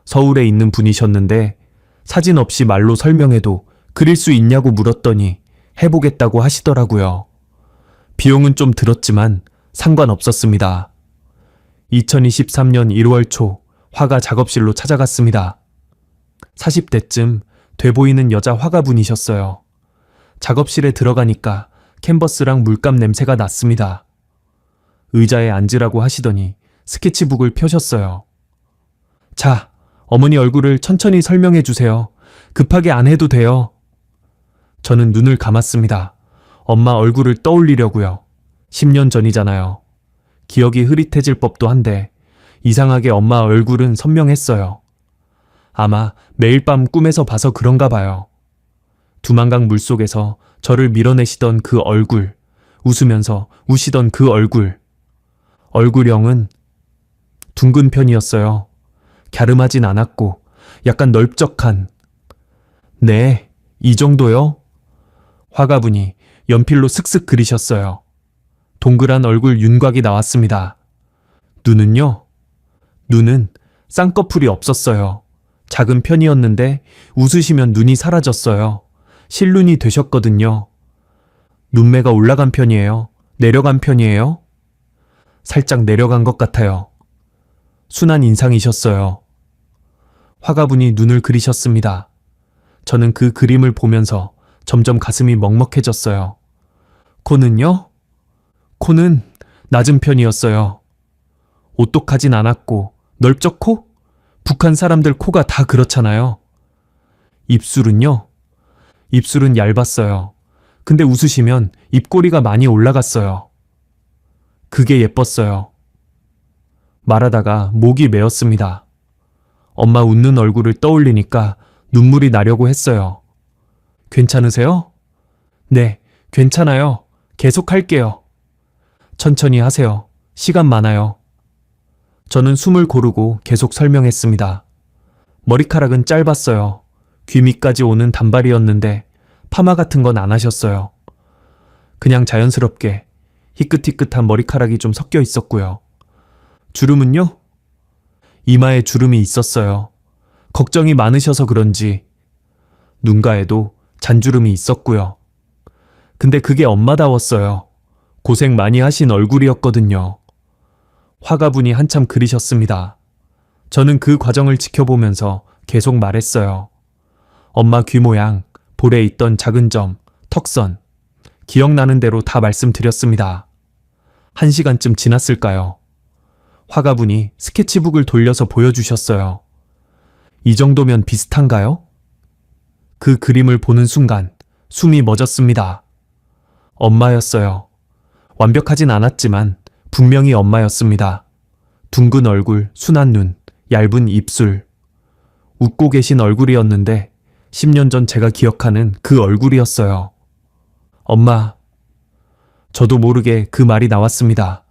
서울에 있는 분이셨는데 사진 없이 말로 설명해도 그릴 수 있냐고 물었더니 해보겠다고 하시더라고요. 비용은 좀 들었지만 상관없었습니다. 2023년 1월 초 화가 작업실로 찾아갔습니다. 40대쯤 돼 보이는 여자 화가분이셨어요. 작업실에 들어가니까 캔버스랑 물감 냄새가 났습니다. 의자에 앉으라고 하시더니 스케치북을 펴셨어요. 자, 어머니 얼굴을 천천히 설명해 주세요. 급하게 안 해도 돼요. 저는 눈을 감았습니다. 엄마 얼굴을 떠올리려고요. 10년 전이잖아요. 기억이 흐릿해질 법도 한데 이상하게 엄마 얼굴은 선명했어요. 아마 매일 밤 꿈에서 봐서 그런가 봐요. 두만강 물속에서 저를 밀어내시던 그 얼굴, 웃으면서 우시던 그 얼굴. 얼굴형은 둥근 편이었어요. 갸름하진 않았고 약간 넓적한. 네, 이 정도요? 화가분이 연필로 슥슥 그리셨어요. 동그란 얼굴 윤곽이 나왔습니다. 눈은요? 눈은 쌍꺼풀이 없었어요. 작은 편이었는데 웃으시면 눈이 사라졌어요. 실눈이 되셨거든요. 눈매가 올라간 편이에요? 내려간 편이에요? 살짝 내려간 것 같아요. 순한 인상이셨어요. 화가분이 눈을 그리셨습니다. 저는 그 그림을 보면서 점점 가슴이 먹먹해졌어요. 코는요? 코는 낮은 편이었어요. 오똑하진 않았고 넓적코? 북한 사람들 코가 다 그렇잖아요. 입술은요? 입술은 얇았어요. 근데 웃으시면 입꼬리가 많이 올라갔어요. 그게 예뻤어요. 말하다가 목이 메었습니다. 엄마 웃는 얼굴을 떠올리니까 눈물이 나려고 했어요. 괜찮으세요? 네, 괜찮아요. 계속 할게요. 천천히 하세요. 시간 많아요. 저는 숨을 고르고 계속 설명했습니다. 머리카락은 짧았어요. 귀 밑까지 오는 단발이었는데 파마 같은 건 안 하셨어요. 그냥 자연스럽게 희끗희끗한 머리카락이 좀 섞여 있었고요. 주름은요? 이마에 주름이 있었어요. 걱정이 많으셔서 그런지 눈가에도 잔주름이 있었고요. 근데 그게 엄마다웠어요. 고생 많이 하신 얼굴이었거든요. 화가분이 한참 그리셨습니다. 저는 그 과정을 지켜보면서 계속 말했어요. 엄마 귀 모양, 볼에 있던 작은 점, 턱선, 기억나는 대로 다 말씀드렸습니다. 1시간쯤 지났을까요? 화가분이 스케치북을 돌려서 보여주셨어요. 이 정도면 비슷한가요? 그 그림을 보는 순간 숨이 멎었습니다. 엄마였어요. 완벽하진 않았지만 분명히 엄마였습니다. 둥근 얼굴, 순한 눈, 얇은 입술. 웃고 계신 얼굴이었는데 10년 전 제가 기억하는 그 얼굴이었어요. 엄마. 저도 모르게 그 말이 나왔습니다.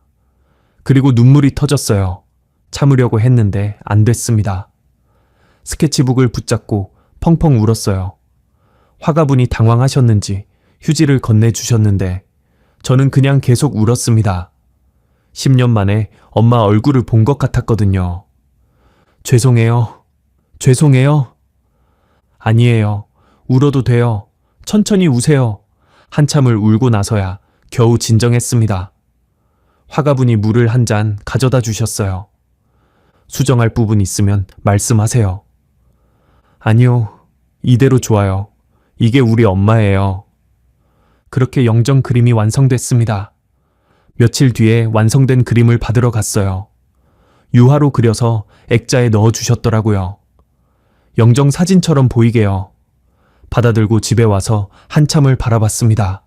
그리고 눈물이 터졌어요. 참으려고 했는데 안 됐습니다. 스케치북을 붙잡고 펑펑 울었어요. 화가분이 당황하셨는지 휴지를 건네주셨는데 저는 그냥 계속 울었습니다. 10년 만에 엄마 얼굴을 본 것 같았거든요. 죄송해요. 죄송해요. 아니에요. 울어도 돼요. 천천히 우세요. 한참을 울고 나서야 겨우 진정했습니다. 화가분이 물을 한 잔 가져다 주셨어요. 수정할 부분 있으면 말씀하세요. 아니요. 이대로 좋아요. 이게 우리 엄마예요. 그렇게 영정 그림이 완성됐습니다. 며칠 뒤에 완성된 그림을 받으러 갔어요. 유화로 그려서 액자에 넣어주셨더라고요. 영정 사진처럼 보이게요. 받아들고 집에 와서 한참을 바라봤습니다.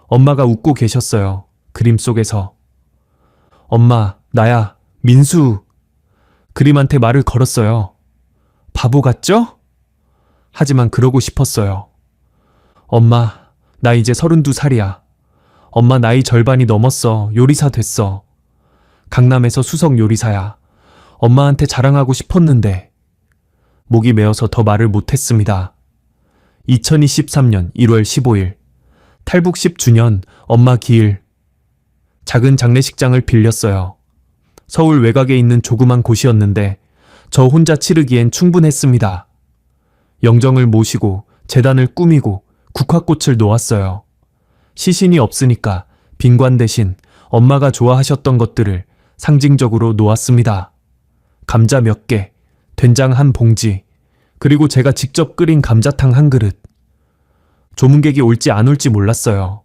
엄마가 웃고 계셨어요. 그림 속에서. 엄마, 나야, 민수. 그림한테 말을 걸었어요. 바보 같죠? 하지만 그러고 싶었어요. 엄마, 나 이제 32살이야. 엄마 나이 절반이 넘었어. 요리사 됐어. 강남에서 수석 요리사야. 엄마한테 자랑하고 싶었는데. 목이 메어서 더 말을 못했습니다. 2023년 1월 15일 탈북 10주년 엄마 기일. 작은 장례식장을 빌렸어요. 서울 외곽에 있는 조그만 곳이었는데 저 혼자 치르기엔 충분했습니다. 영정을 모시고 제단을 꾸미고 국화꽃을 놓았어요. 시신이 없으니까 빈관 대신 엄마가 좋아하셨던 것들을 상징적으로 놓았습니다. 감자 몇 개, 된장 한 봉지, 그리고 제가 직접 끓인 감자탕 한 그릇. 조문객이 올지 안 올지 몰랐어요.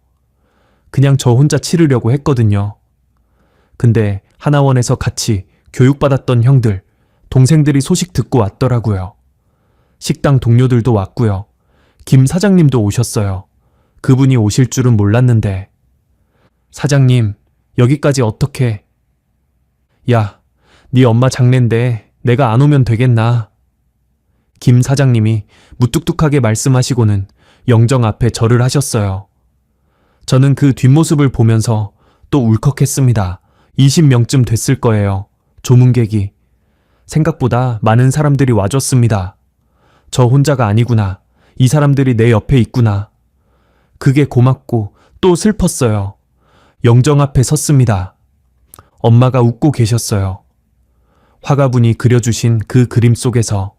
그냥 저 혼자 치르려고 했거든요. 근데 하나원에서 같이 교육받았던 형들, 동생들이 소식 듣고 왔더라고요. 식당 동료들도 왔고요. 김 사장님도 오셨어요. 그분이 오실 줄은 몰랐는데. 사장님, 여기까지 어떻게? 야, 네 엄마 장례인데 내가 안 오면 되겠나? 김 사장님이 무뚝뚝하게 말씀하시고는 영정 앞에 절을 하셨어요. 저는 그 뒷모습을 보면서 또 울컥했습니다. 20명쯤 됐을 거예요. 조문객이. 생각보다 많은 사람들이 와줬습니다. 저 혼자가 아니구나. 이 사람들이 내 옆에 있구나. 그게 고맙고 또 슬펐어요. 영정 앞에 섰습니다. 엄마가 웃고 계셨어요. 화가분이 그려주신 그 그림 속에서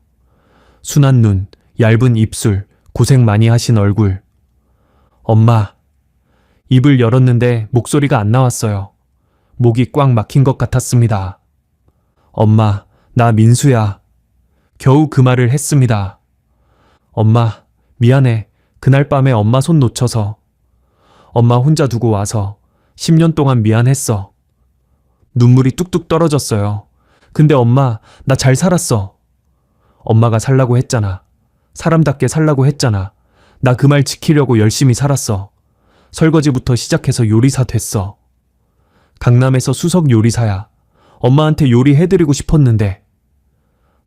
순한 눈, 얇은 입술, 고생 많이 하신 얼굴. 엄마. 입을 열었는데 목소리가 안 나왔어요. 목이 꽉 막힌 것 같았습니다. 엄마, 나 민수야. 겨우 그 말을 했습니다. 엄마, 미안해. 그날 밤에 엄마 손 놓쳐서. 엄마 혼자 두고 와서 10년 동안 미안했어. 눈물이 뚝뚝 떨어졌어요. 근데 엄마, 나 잘 살았어. 엄마가 살라고 했잖아. 사람답게 살라고 했잖아. 나 그 말 지키려고 열심히 살았어. 설거지부터 시작해서 요리사 됐어. 강남에서 수석 요리사야. 엄마한테 요리해드리고 싶었는데.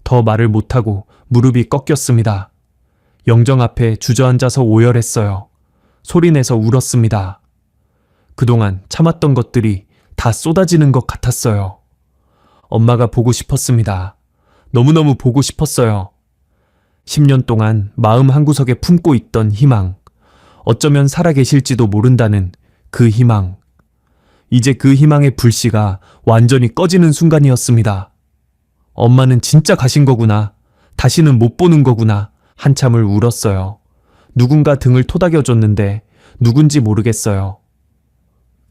더 말을 못하고 무릎이 꺾였습니다. 영정 앞에 주저앉아서 오열했어요. 소리내서 울었습니다. 그동안 참았던 것들이 다 쏟아지는 것 같았어요. 엄마가 보고 싶었습니다. 너무너무 보고 싶었어요. 10년 동안 마음 한구석에 품고 있던 희망, 어쩌면 살아계실지도 모른다는 그 희망. 이제 그 희망의 불씨가 완전히 꺼지는 순간이었습니다. 엄마는 진짜 가신 거구나. 다시는 못 보는 거구나. 한참을 울었어요. 누군가 등을 토닥여줬는데 누군지 모르겠어요.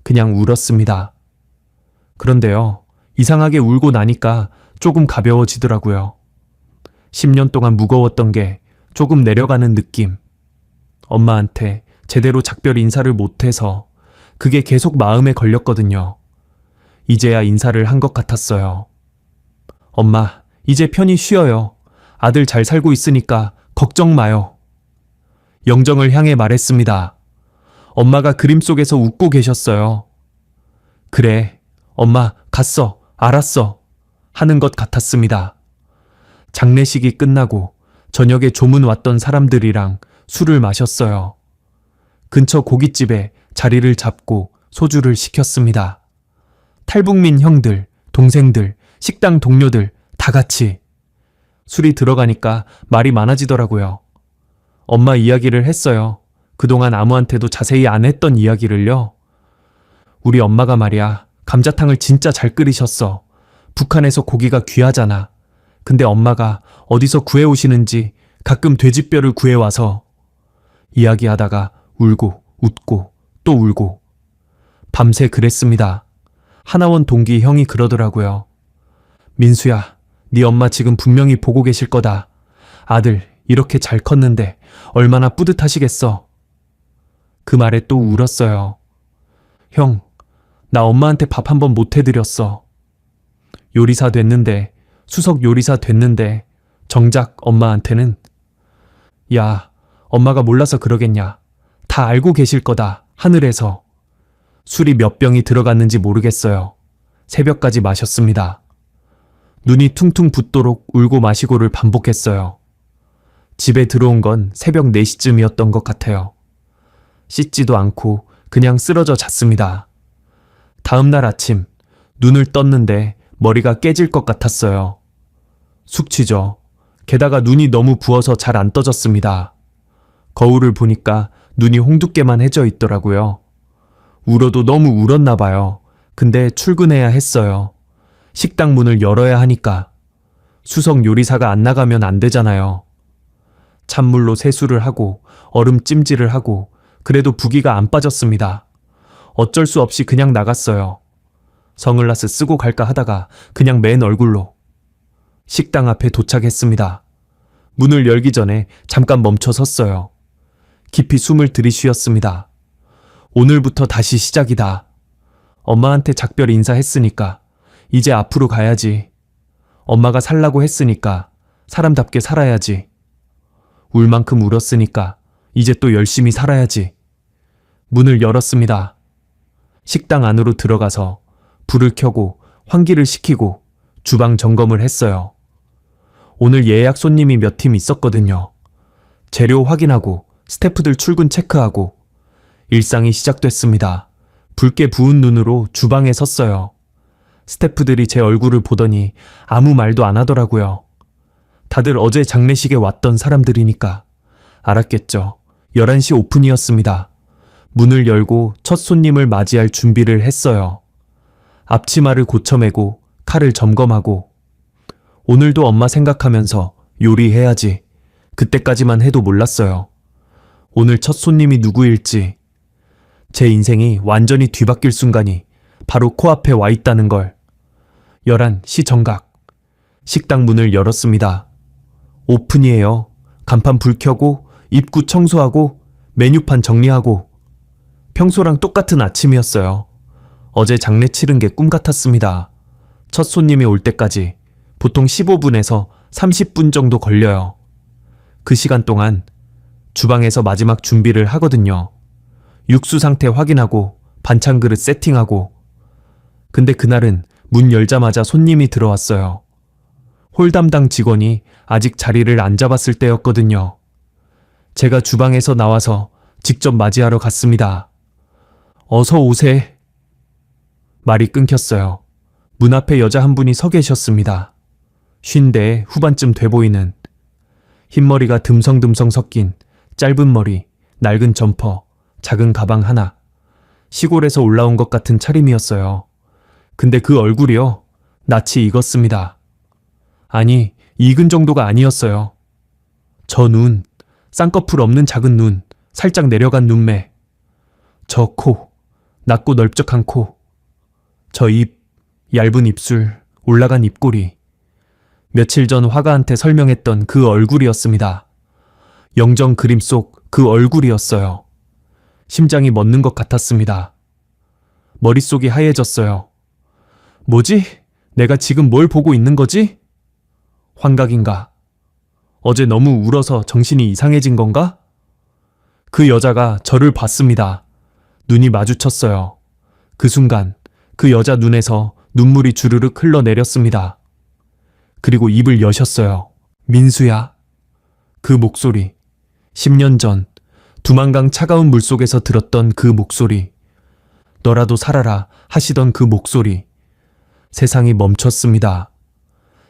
그냥 울었습니다. 그런데요, 이상하게 울고 나니까 조금 가벼워지더라고요. 10년 동안 무거웠던 게 조금 내려가는 느낌. 엄마한테 제대로 작별 인사를 못해서 그게 계속 마음에 걸렸거든요. 이제야 인사를 한 것 같았어요. 엄마, 이제 편히 쉬어요. 아들 잘 살고 있으니까 걱정 마요. 영정을 향해 말했습니다. 엄마가 그림 속에서 웃고 계셨어요. 그래, 엄마, 갔어, 알았어. 하는 것 같았습니다. 장례식이 끝나고 저녁에 조문 왔던 사람들이랑 술을 마셨어요. 근처 고깃집에 자리를 잡고 소주를 시켰습니다. 탈북민 형들, 동생들, 식당 동료들 다 같이. 술이 들어가니까 말이 많아지더라고요. 엄마 이야기를 했어요. 그동안 아무한테도 자세히 안 했던 이야기를요. 우리 엄마가 말이야, 감자탕을 진짜 잘 끓이셨어. 북한에서 고기가 귀하잖아. 근데 엄마가 어디서 구해오시는지 가끔 돼지뼈를 구해와서 이야기하다가 울고 웃고 또 울고 밤새 그랬습니다. 하나원 동기 형이 그러더라고요. 민수야, 네 엄마 지금 분명히 보고 계실 거다. 아들 이렇게 잘 컸는데 얼마나 뿌듯하시겠어. 그 말에 또 울었어요. 형, 나 엄마한테 밥 한 번 못 해드렸어. 요리사 됐는데, 수석 요리사 됐는데 정작 엄마한테는 야, 엄마가 몰라서 그러겠냐. 다 알고 계실 거다. 하늘에서. 술이 몇 병이 들어갔는지 모르겠어요. 새벽까지 마셨습니다. 눈이 퉁퉁 붓도록 울고 마시고를 반복했어요. 집에 들어온 건 새벽 4시쯤이었던 것 같아요. 씻지도 않고 그냥 쓰러져 잤습니다. 다음 날 아침 눈을 떴는데 머리가 깨질 것 같았어요. 숙취죠. 게다가 눈이 너무 부어서 잘 안 떠졌습니다. 거울을 보니까 눈이 홍두깨만 해져 있더라고요. 울어도 너무 울었나 봐요. 근데 출근해야 했어요. 식당 문을 열어야 하니까. 수석 요리사가 안 나가면 안 되잖아요. 찬물로 세수를 하고 얼음 찜질을 하고 그래도 부기가 안 빠졌습니다. 어쩔 수 없이 그냥 나갔어요. 선글라스 쓰고 갈까 하다가 그냥 맨 얼굴로. 식당 앞에 도착했습니다. 문을 열기 전에 잠깐 멈춰 섰어요. 깊이 숨을 들이쉬었습니다. 오늘부터 다시 시작이다. 엄마한테 작별 인사했으니까 이제 앞으로 가야지. 엄마가 살라고 했으니까 사람답게 살아야지. 울 만큼 울었으니까 이제 또 열심히 살아야지. 문을 열었습니다. 식당 안으로 들어가서 불을 켜고 환기를 시키고 주방 점검을 했어요. 오늘 예약 손님이 몇 팀 있었거든요. 재료 확인하고 스태프들 출근 체크하고 일상이 시작됐습니다. 붉게 부은 눈으로 주방에 섰어요. 스태프들이 제 얼굴을 보더니 아무 말도 안 하더라고요. 다들 어제 장례식에 왔던 사람들이니까 알았겠죠. 11시 오픈이었습니다. 문을 열고 첫 손님을 맞이할 준비를 했어요. 앞치마를 고쳐매고 칼을 점검하고 오늘도 엄마 생각하면서 요리해야지. 그때까지만 해도 몰랐어요. 오늘 첫 손님이 누구일지. 제 인생이 완전히 뒤바뀔 순간이 바로 코앞에 와 있다는 걸. 11시 정각. 식당 문을 열었습니다. 오픈이에요. 간판 불 켜고 입구 청소하고 메뉴판 정리하고 평소랑 똑같은 아침이었어요. 어제 장례 치른 게 꿈 같았습니다. 첫 손님이 올 때까지 보통 15분에서 30분 정도 걸려요. 그 시간 동안 주방에서 마지막 준비를 하거든요. 육수 상태 확인하고 반찬 그릇 세팅하고. 근데 그날은 문 열자마자 손님이 들어왔어요. 홀 담당 직원이 아직 자리를 안 잡았을 때였거든요. 제가 주방에서 나와서 직접 맞이하러 갔습니다. 어서 오세. 말이 끊겼어요. 문 앞에 여자 한 분이 서 계셨습니다. 50대 후반쯤 돼 보이는, 흰머리가 듬성듬성 섞인 짧은 머리, 낡은 점퍼, 작은 가방 하나. 시골에서 올라온 것 같은 차림이었어요. 근데 그 얼굴이요, 낯이 익었습니다. 아니, 익은 정도가 아니었어요. 저 눈, 쌍꺼풀 없는 작은 눈, 살짝 내려간 눈매. 저 코, 낮고 넓적한 코. 저 입, 얇은 입술, 올라간 입꼬리. 며칠 전 화가한테 설명했던 그 얼굴이었습니다. 영정 그림 속 그 얼굴이었어요. 심장이 멎는 것 같았습니다. 머릿속이 하얘졌어요. 뭐지? 내가 지금 뭘 보고 있는 거지? 환각인가? 어제 너무 울어서 정신이 이상해진 건가? 그 여자가 저를 봤습니다. 눈이 마주쳤어요. 그 순간 그 여자 눈에서 눈물이 주르륵 흘러내렸습니다. 그리고 입을 여셨어요. 민수야. 그 목소리. 10년 전 두만강 차가운 물속에서 들었던 그 목소리. 너라도 살아라 하시던 그 목소리. 세상이 멈췄습니다.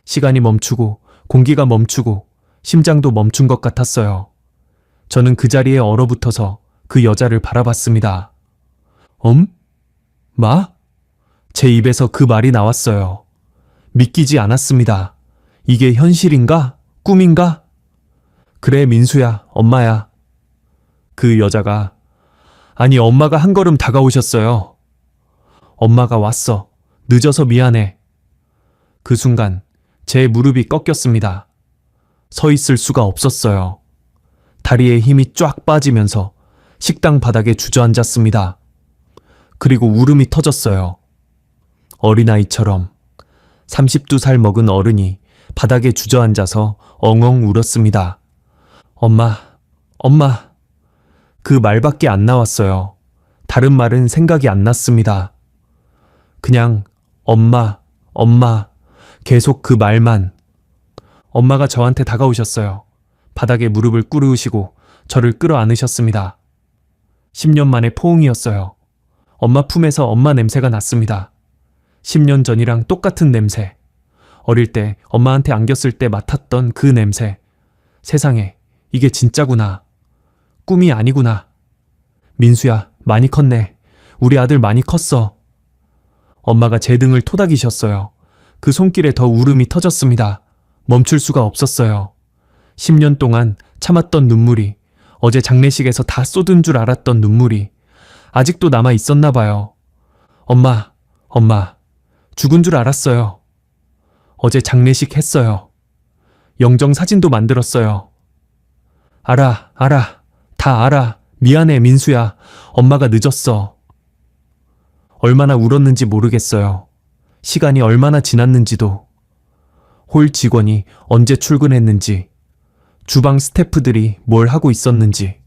시간이 멈추고 공기가 멈추고 심장도 멈춘 것 같았어요. 저는 그 자리에 얼어붙어서 그 여자를 바라봤습니다. 마? 제 입에서 그 말이 나왔어요. 믿기지 않았습니다. 이게 현실인가? 꿈인가? 그래, 민수야, 엄마야. 그 여자가, 아니, 엄마가 한 걸음 다가오셨어요. 엄마가 왔어. 늦어서 미안해. 그 순간 제 무릎이 꺾였습니다. 서 있을 수가 없었어요. 다리에 힘이 쫙 빠지면서 식당 바닥에 주저앉았습니다. 그리고 울음이 터졌어요. 어린아이처럼 32살 먹은 어른이 바닥에 주저앉아서 엉엉 울었습니다. 엄마, 엄마. 그 말밖에 안 나왔어요. 다른 말은 생각이 안 났습니다. 그냥 엄마, 엄마. 계속 그 말만. 엄마가 저한테 다가오셨어요. 바닥에 무릎을 꿇으시고 저를 끌어안으셨습니다. 10년 만에 포옹이었어요. 엄마 품에서 엄마 냄새가 났습니다. 10년 전이랑 똑같은 냄새. 어릴 때 엄마한테 안겼을 때 맡았던 그 냄새. 세상에, 이게 진짜구나. 꿈이 아니구나. 민수야, 많이 컸네. 우리 아들 많이 컸어. 엄마가 제 등을 토닥이셨어요. 그 손길에 더 울음이 터졌습니다. 멈출 수가 없었어요. 10년 동안 참았던 눈물이, 어제 장례식에서 다 쏟은 줄 알았던 눈물이 아직도 남아 있었나 봐요. 엄마, 엄마, 죽은 줄 알았어요. 어제 장례식 했어요. 영정 사진도 만들었어요. 알아, 다 알아. 미안해, 민수야. 엄마가 늦었어. 얼마나 울었는지 모르겠어요. 시간이 얼마나 지났는지도. 홀 직원이 언제 출근했는지, 주방 스태프들이 뭘 하고 있었는지,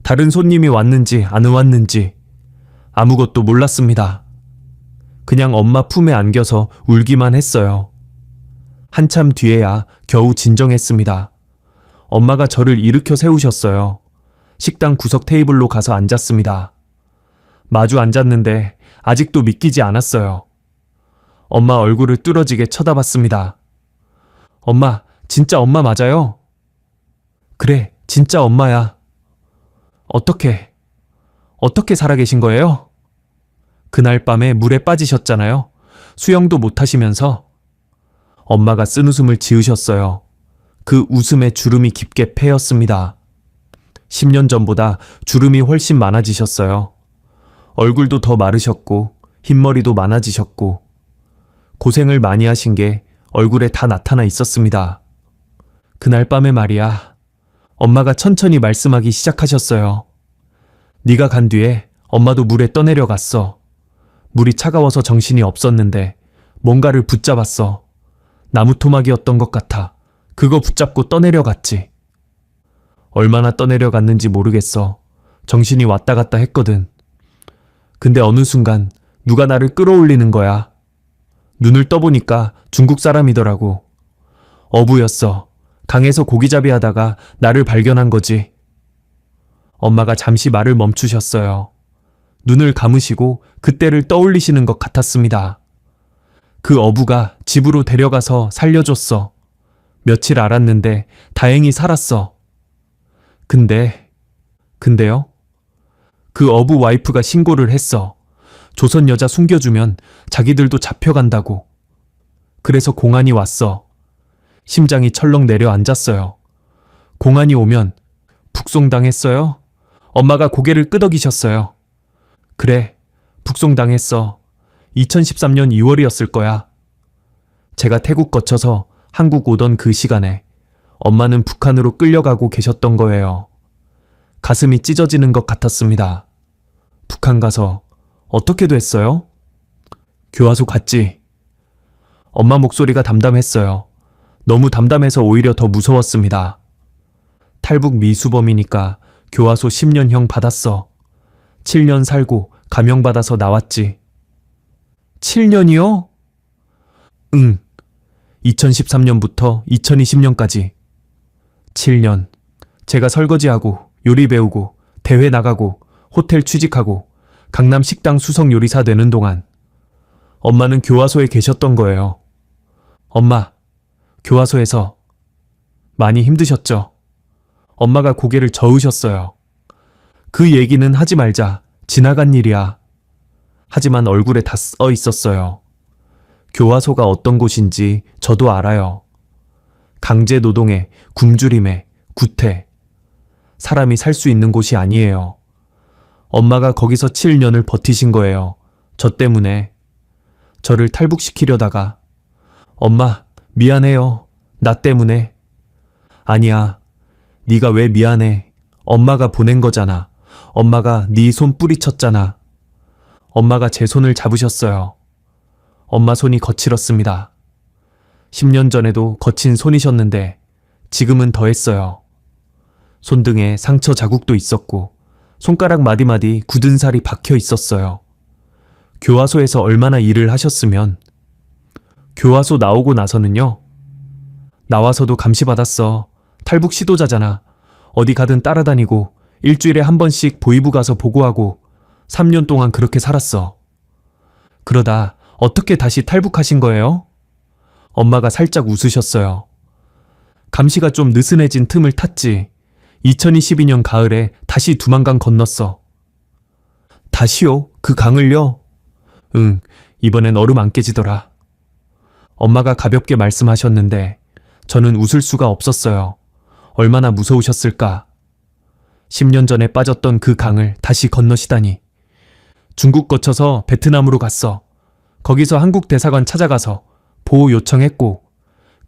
다른 손님이 왔는지 안 왔는지 아무것도 몰랐습니다. 그냥 엄마 품에 안겨서 울기만 했어요. 한참 뒤에야 겨우 진정했습니다. 엄마가 저를 일으켜 세우셨어요. 식당 구석 테이블로 가서 앉았습니다. 마주 앉았는데 아직도 믿기지 않았어요. 엄마 얼굴을 뚫어지게 쳐다봤습니다. 엄마, 진짜 엄마 맞아요? 그래, 진짜 엄마야. 어떻게 살아계신 거예요? 그날 밤에 물에 빠지셨잖아요. 수영도 못 하시면서. 엄마가 쓴웃음을 지으셨어요. 그 웃음에 주름이 깊게 패였습니다. 10년 전보다 주름이 훨씬 많아지셨어요. 얼굴도 더 마르셨고 흰머리도 많아지셨고 고생을 많이 하신 게 얼굴에 다 나타나 있었습니다. 그날 밤에 말이야, 엄마가 천천히 말씀하기 시작하셨어요. 네가 간 뒤에 엄마도 물에 떠내려갔어. 물이 차가워서 정신이 없었는데 뭔가를 붙잡았어. 나무 토막이었던 것 같아. 그거 붙잡고 떠내려갔지. 얼마나 떠내려갔는지 모르겠어. 정신이 왔다 갔다 했거든. 근데 어느 순간 누가 나를 끌어올리는 거야. 눈을 떠보니까 중국 사람이더라고. 어부였어. 강에서 고기잡이 하다가 나를 발견한 거지. 엄마가 잠시 말을 멈추셨어요. 눈을 감으시고 그때를 떠올리시는 것 같았습니다. 그 어부가 집으로 데려가서 살려줬어. 며칠 알았는데 다행히 살았어. 근데요? 그 어부 와이프가 신고를 했어. 조선 여자 숨겨주면 자기들도 잡혀간다고. 그래서 공안이 왔어. 심장이 철렁 내려앉았어요. 공안이 오면 북송당했어요? 엄마가 고개를 끄덕이셨어요. 그래, 북송당했어. 2013년 2월이었을 거야. 제가 태국 거쳐서 한국 오던 그 시간에 엄마는 북한으로 끌려가고 계셨던 거예요. 가슴이 찢어지는 것 같았습니다. 북한 가서 어떻게 됐어요? 교화소 갔지. 엄마 목소리가 담담했어요. 너무 담담해서 오히려 더 무서웠습니다. 탈북 미수범이니까 교화소 10년형 받았어. 7년 살고 감형받아서 나왔지. 7년이요? 응. 2013년부터 2020년까지. 7년. 제가 설거지하고 요리 배우고 대회 나가고 호텔 취직하고 강남 식당 수석 요리사 되는 동안 엄마는 교화소에 계셨던 거예요. 엄마, 교화소에서 많이 힘드셨죠? 엄마가 고개를 저으셨어요. 그 얘기는 하지 말자. 지나간 일이야. 하지만 얼굴에 다 써 있었어요. 교화소가 어떤 곳인지 저도 알아요. 강제 노동에 굶주림에 구태. 사람이 살 수 있는 곳이 아니에요. 엄마가 거기서 7년을 버티신 거예요. 저 때문에. 저를 탈북시키려다가. 엄마, 미안해요. 나 때문에. 아니야. 네가 왜 미안해. 엄마가 보낸 거잖아. 엄마가 네 손 뿌리쳤잖아. 엄마가 제 손을 잡으셨어요. 엄마 손이 거칠었습니다. 10년 전에도 거친 손이셨는데 지금은 더했어요. 손등에 상처 자국도 있었고 손가락 마디마디 굳은 살이 박혀 있었어요. 교화소에서 얼마나 일을 하셨으면. 교화소 나오고 나서는요. 나와서도 감시받았어. 탈북 시도자잖아. 어디 가든 따라다니고 일주일에 한 번씩 보이부 가서 보고하고 3년 동안 그렇게 살았어. 그러다 어떻게 다시 탈북하신 거예요? 엄마가 살짝 웃으셨어요. 감시가 좀 느슨해진 틈을 탔지. 2022년 가을에 다시 두만강 건넜어. 다시요? 그 강을요? 응, 이번엔 얼음 안 깨지더라. 엄마가 가볍게 말씀하셨는데 저는 웃을 수가 없었어요. 얼마나 무서우셨을까. 10년 전에 빠졌던 그 강을 다시 건너시다니. 중국 거쳐서 베트남으로 갔어. 거기서 한국 대사관 찾아가서 보호 요청했고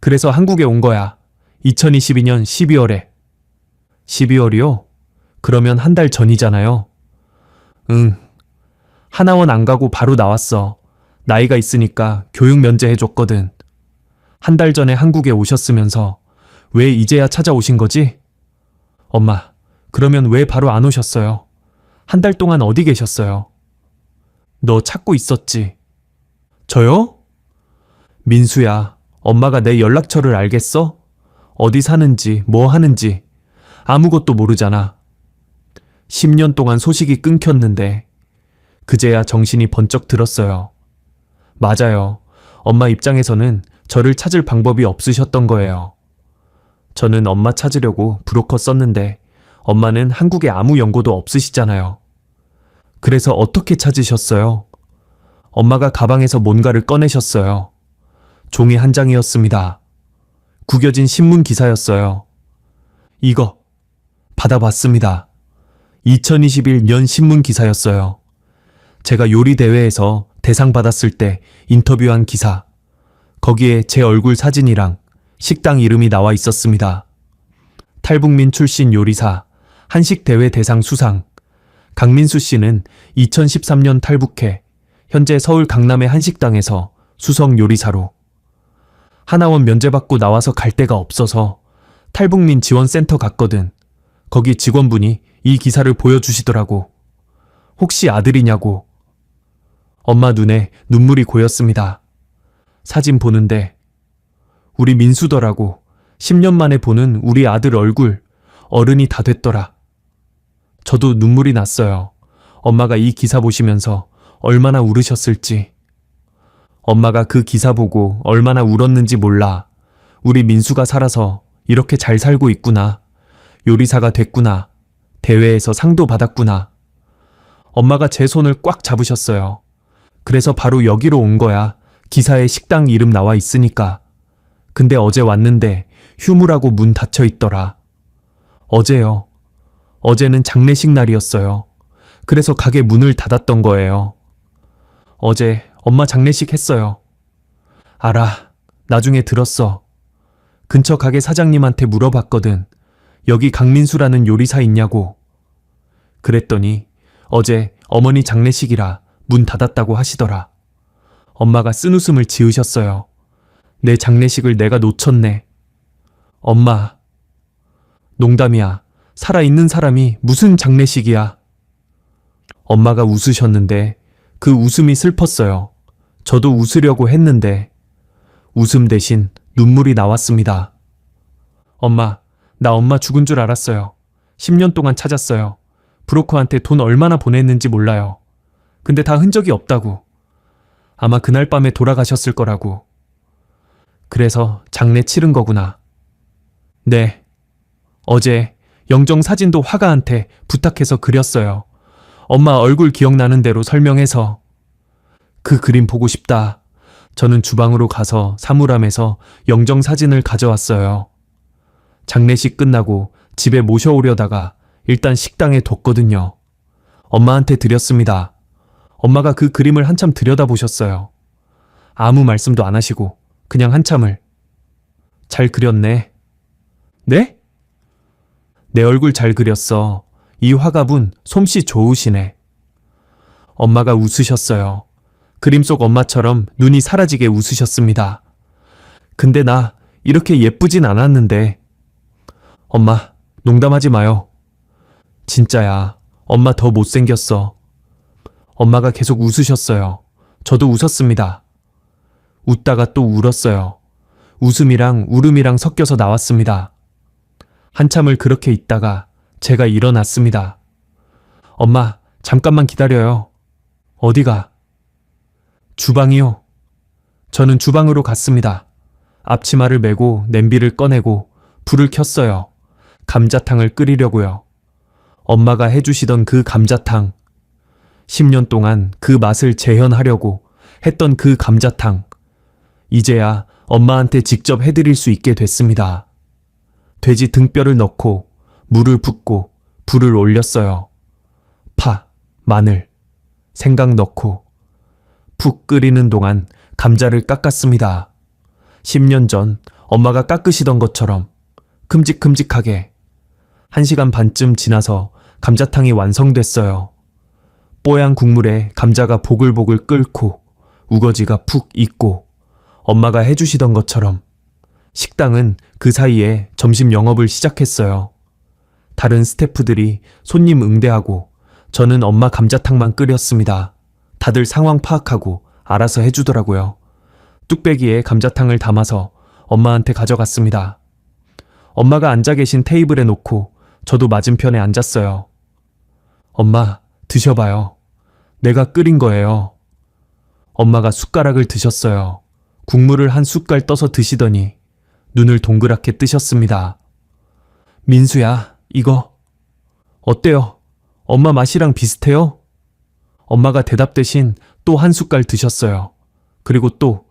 그래서 한국에 온 거야. 2022년 12월에. 12월이요? 그러면 한 달 전이잖아요. 응. 하나원 안 가고 바로 나왔어. 나이가 있으니까 교육 면제해줬거든. 한 달 전에 한국에 오셨으면서 왜 이제야 찾아오신 거지? 엄마, 그러면 왜 바로 안 오셨어요? 한 달 동안 어디 계셨어요? 너 찾고 있었지. 저요? 민수야, 엄마가 내 연락처를 알겠어? 어디 사는지, 뭐 하는지 아무것도 모르잖아. 10년 동안 소식이 끊겼는데 그제야 정신이 번쩍 들었어요. 맞아요. 엄마 입장에서는 저를 찾을 방법이 없으셨던 거예요. 저는 엄마 찾으려고 브로커 썼는데 엄마는 한국에 아무 연고도 없으시잖아요. 그래서 어떻게 찾으셨어요? 엄마가 가방에서 뭔가를 꺼내셨어요. 종이 한 장이었습니다. 구겨진 신문 기사였어요. 이거 받아봤습니다. 2021년 신문 기사였어요. 제가 요리 대회에서 대상 받았을 때 인터뷰한 기사. 거기에 제 얼굴 사진이랑 식당 이름이 나와 있었습니다. 탈북민 출신 요리사, 한식 대회 대상 수상. 강민수 씨는 2013년 탈북해 현재 서울 강남의 한 식당에서 수석 요리사로. 하나원 면제받고 나와서 갈 데가 없어서 탈북민 지원센터 갔거든. 거기 직원분이 이 기사를 보여주시더라고. 혹시 아들이냐고. 엄마 눈에 눈물이 고였습니다. 사진 보는데 우리 민수더라고. 10년 만에 보는 우리 아들 얼굴, 어른이 다 됐더라. 저도 눈물이 났어요. 엄마가 이 기사 보시면서 얼마나 울으셨을지. 엄마가 그 기사 보고 얼마나 울었는지 몰라. 우리 민수가 살아서 이렇게 잘 살고 있구나. 요리사가 됐구나. 대회에서 상도 받았구나. 엄마가 제 손을 꽉 잡으셨어요. 그래서 바로 여기로 온 거야. 기사에 식당 이름 나와 있으니까. 근데 어제 왔는데 휴무라고 문 닫혀 있더라. 어제요. 어제는 장례식 날이었어요. 그래서 가게 문을 닫았던 거예요. 어제 엄마 장례식 했어요. 알아. 나중에 들었어. 근처 가게 사장님한테 물어봤거든. 여기 강민수라는 요리사 있냐고. 그랬더니 어제 어머니 장례식이라 문 닫았다고 하시더라. 엄마가 쓴웃음을 지으셨어요. 내 장례식을 내가 놓쳤네. 엄마. 농담이야. 살아있는 사람이 무슨 장례식이야. 엄마가 웃으셨는데 그 웃음이 슬펐어요. 저도 웃으려고 했는데 웃음 대신 눈물이 나왔습니다. 엄마, 나 엄마 죽은 줄 알았어요. 10년 동안 찾았어요. 브로커한테 돈 얼마나 보냈는지 몰라요. 근데 다 흔적이 없다고. 아마 그날 밤에 돌아가셨을 거라고. 그래서 장례 치른 거구나. 네. 어제 영정 사진도 화가한테 부탁해서 그렸어요. 엄마 얼굴 기억나는 대로 설명해서. 그 그림 보고 싶다. 저는 주방으로 가서 사물함에서 영정 사진을 가져왔어요. 장례식 끝나고 집에 모셔오려다가 일단 식당에 뒀거든요. 엄마한테 드렸습니다. 엄마가 그 그림을 한참 들여다보셨어요. 아무 말씀도 안 하시고 그냥 한참을. 잘 그렸네. 네? 내 얼굴 잘 그렸어. 이 화가분 솜씨 좋으시네. 엄마가 웃으셨어요. 그림 속 엄마처럼 눈이 사라지게 웃으셨습니다. 근데 나 이렇게 예쁘진 않았는데. 엄마, 농담하지 마요. 진짜야. 엄마 더 못생겼어. 엄마가 계속 웃으셨어요. 저도 웃었습니다. 웃다가 또 울었어요. 웃음이랑 울음이랑 섞여서 나왔습니다. 한참을 그렇게 있다가 제가 일어났습니다. 엄마, 잠깐만 기다려요. 어디가? 주방이요. 저는 주방으로 갔습니다. 앞치마를 메고 냄비를 꺼내고 불을 켰어요. 감자탕을 끓이려고요. 엄마가 해주시던 그 감자탕. 10년 동안 그 맛을 재현하려고 했던 그 감자탕. 이제야 엄마한테 직접 해드릴 수 있게 됐습니다. 돼지 등뼈를 넣고 물을 붓고 불을 올렸어요. 파, 마늘, 생강 넣고 푹 끓이는 동안 감자를 깎았습니다. 10년 전 엄마가 깎으시던 것처럼 큼직큼직하게. 1시간 반쯤 지나서 감자탕이 완성됐어요. 뽀얀 국물에 감자가 보글보글 끓고 우거지가 푹 익고 엄마가 해주시던 것처럼. 식당은 그 사이에 점심 영업을 시작했어요. 다른 스태프들이 손님 응대하고 저는 엄마 감자탕만 끓였습니다. 다들 상황 파악하고 알아서 해주더라고요. 뚝배기에 감자탕을 담아서 엄마한테 가져갔습니다. 엄마가 앉아 계신 테이블에 놓고 저도 맞은편에 앉았어요. 엄마, 드셔봐요. 내가 끓인 거예요. 엄마가 숟가락을 드셨어요. 국물을 한 숟갈 떠서 드시더니 눈을 동그랗게 뜨셨습니다. 민수야, 이거 어때요? 엄마 맛이랑 비슷해요? 엄마가 대답 대신 또 한 숟갈 드셨어요. 그리고 또.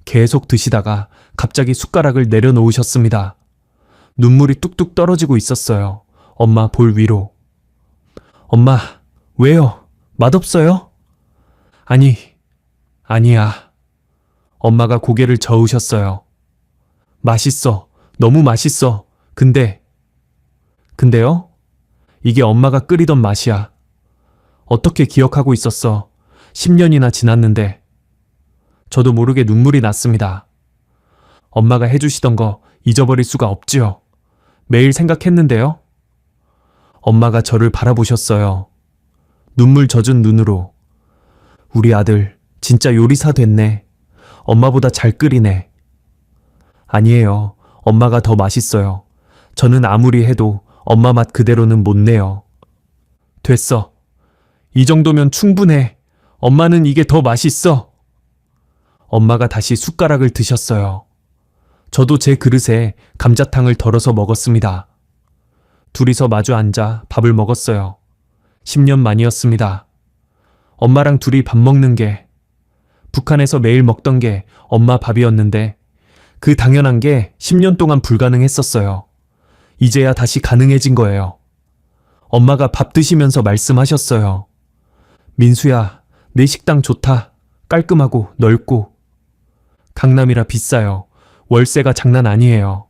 계속 드시다가 갑자기 숟가락을 내려놓으셨습니다. 눈물이 뚝뚝 떨어지고 있었어요. 엄마 볼 위로. 엄마, 왜요? 맛없어요? 아니야. 엄마가 고개를 저으셨어요. 맛있어. 너무 맛있어. 근데요? 이게 엄마가 끓이던 맛이야. 어떻게 기억하고 있었어? 10년이나 지났는데. 저도 모르게 눈물이 났습니다. 엄마가 해주시던 거 잊어버릴 수가 없지요. 매일 생각했는데요. 엄마가 저를 바라보셨어요. 눈물 젖은 눈으로. 우리 아들 진짜 요리사 됐네. 엄마보다 잘 끓이네. 아니에요. 엄마가 더 맛있어요. 저는 아무리 해도 엄마 맛 그대로는 못 내요. 됐어. 이 정도면 충분해. 엄마는 이게 더 맛있어. 엄마가 다시 숟가락을 드셨어요. 저도 제 그릇에 감자탕을 덜어서 먹었습니다. 둘이서 마주 앉아 밥을 먹었어요. 10년 만이었습니다. 엄마랑 둘이 밥 먹는 게, 북한에서 매일 먹던 게 엄마 밥이었는데 그 당연한 게 10년 동안 불가능했었어요. 이제야 다시 가능해진 거예요. 엄마가 밥 드시면서 말씀하셨어요. 민수야, 내 식당 좋다. 깔끔하고 넓고. 강남이라 비싸요. 월세가 장난 아니에요.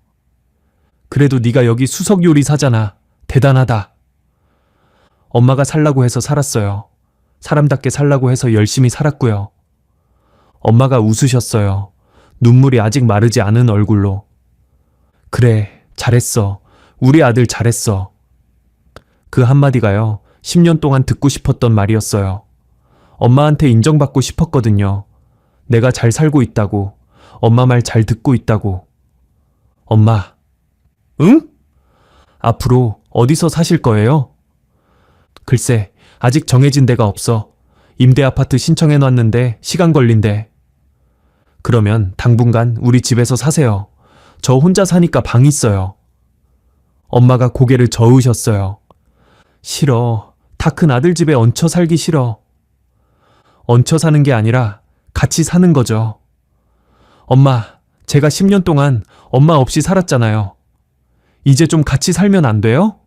그래도 네가 여기 수석 요리사잖아. 대단하다. 엄마가 살라고 해서 살았어요. 사람답게 살라고 해서 열심히 살았고요. 엄마가 웃으셨어요. 눈물이 아직 마르지 않은 얼굴로. 그래, 잘했어. 우리 아들 잘했어. 그 한마디가요, 10년 동안 듣고 싶었던 말이었어요. 엄마한테 인정받고 싶었거든요. 내가 잘 살고 있다고. 엄마 말 잘 듣고 있다고. 엄마. 응? 앞으로 어디서 사실 거예요? 글쎄, 아직 정해진 데가 없어. 임대 아파트 신청해놨는데 시간 걸린대. 그러면 당분간 우리 집에서 사세요. 저 혼자 사니까 방 있어요. 엄마가 고개를 저으셨어요. 싫어. 다 큰 아들 집에 얹혀 살기 싫어. 얹혀 사는 게 아니라 같이 사는 거죠. 엄마, 제가 10년 동안 엄마 없이 살았잖아요. 이제 좀 같이 살면 안 돼요?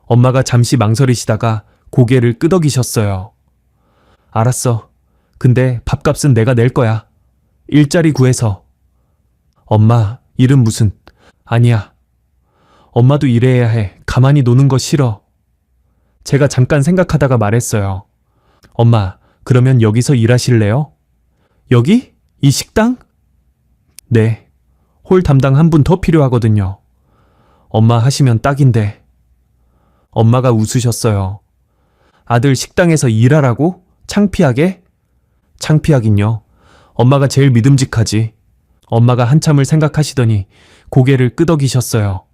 엄마가 잠시 망설이시다가 고개를 끄덕이셨어요. 알았어. 근데 밥값은 내가 낼 거야. 일자리 구해서. 엄마, 일은 무슨. 아니야. 엄마도 일해야 해. 가만히 노는 거 싫어. 제가 잠깐 생각하다가 말했어요. 엄마, 그러면 여기서 일하실래요? 여기? 이 식당? 네. 홀 담당 한 분 더 필요하거든요. 엄마 하시면 딱인데. 엄마가 웃으셨어요. 아들 식당에서 일하라고? 창피하게? 창피하긴요. 엄마가 제일 믿음직하지. 엄마가 한참을 생각하시더니 고개를 끄덕이셨어요.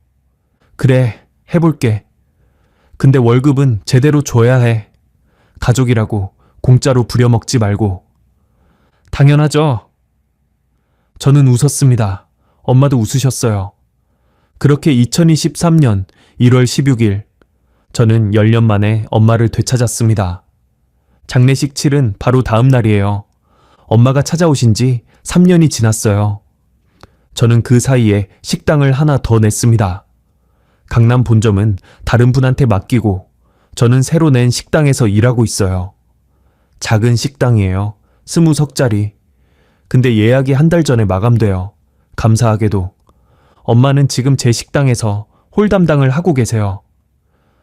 그래, 해볼게. 근데 월급은 제대로 줘야 해. 가족이라고 공짜로 부려먹지 말고. 당연하죠. 저는 웃었습니다. 엄마도 웃으셨어요. 그렇게 2023년 1월 16일, 저는 10년 만에 엄마를 되찾았습니다. 장례식 치른 바로 다음 날이에요. 엄마가 찾아오신 지 3년이 지났어요. 저는 그 사이에 식당을 하나 더 냈습니다. 강남 본점은 다른 분한테 맡기고 저는 새로 낸 식당에서 일하고 있어요. 작은 식당이에요. 20석짜리. 근데 예약이 한 달 전에 마감돼요. 감사하게도. 엄마는 지금 제 식당에서 홀 담당을 하고 계세요.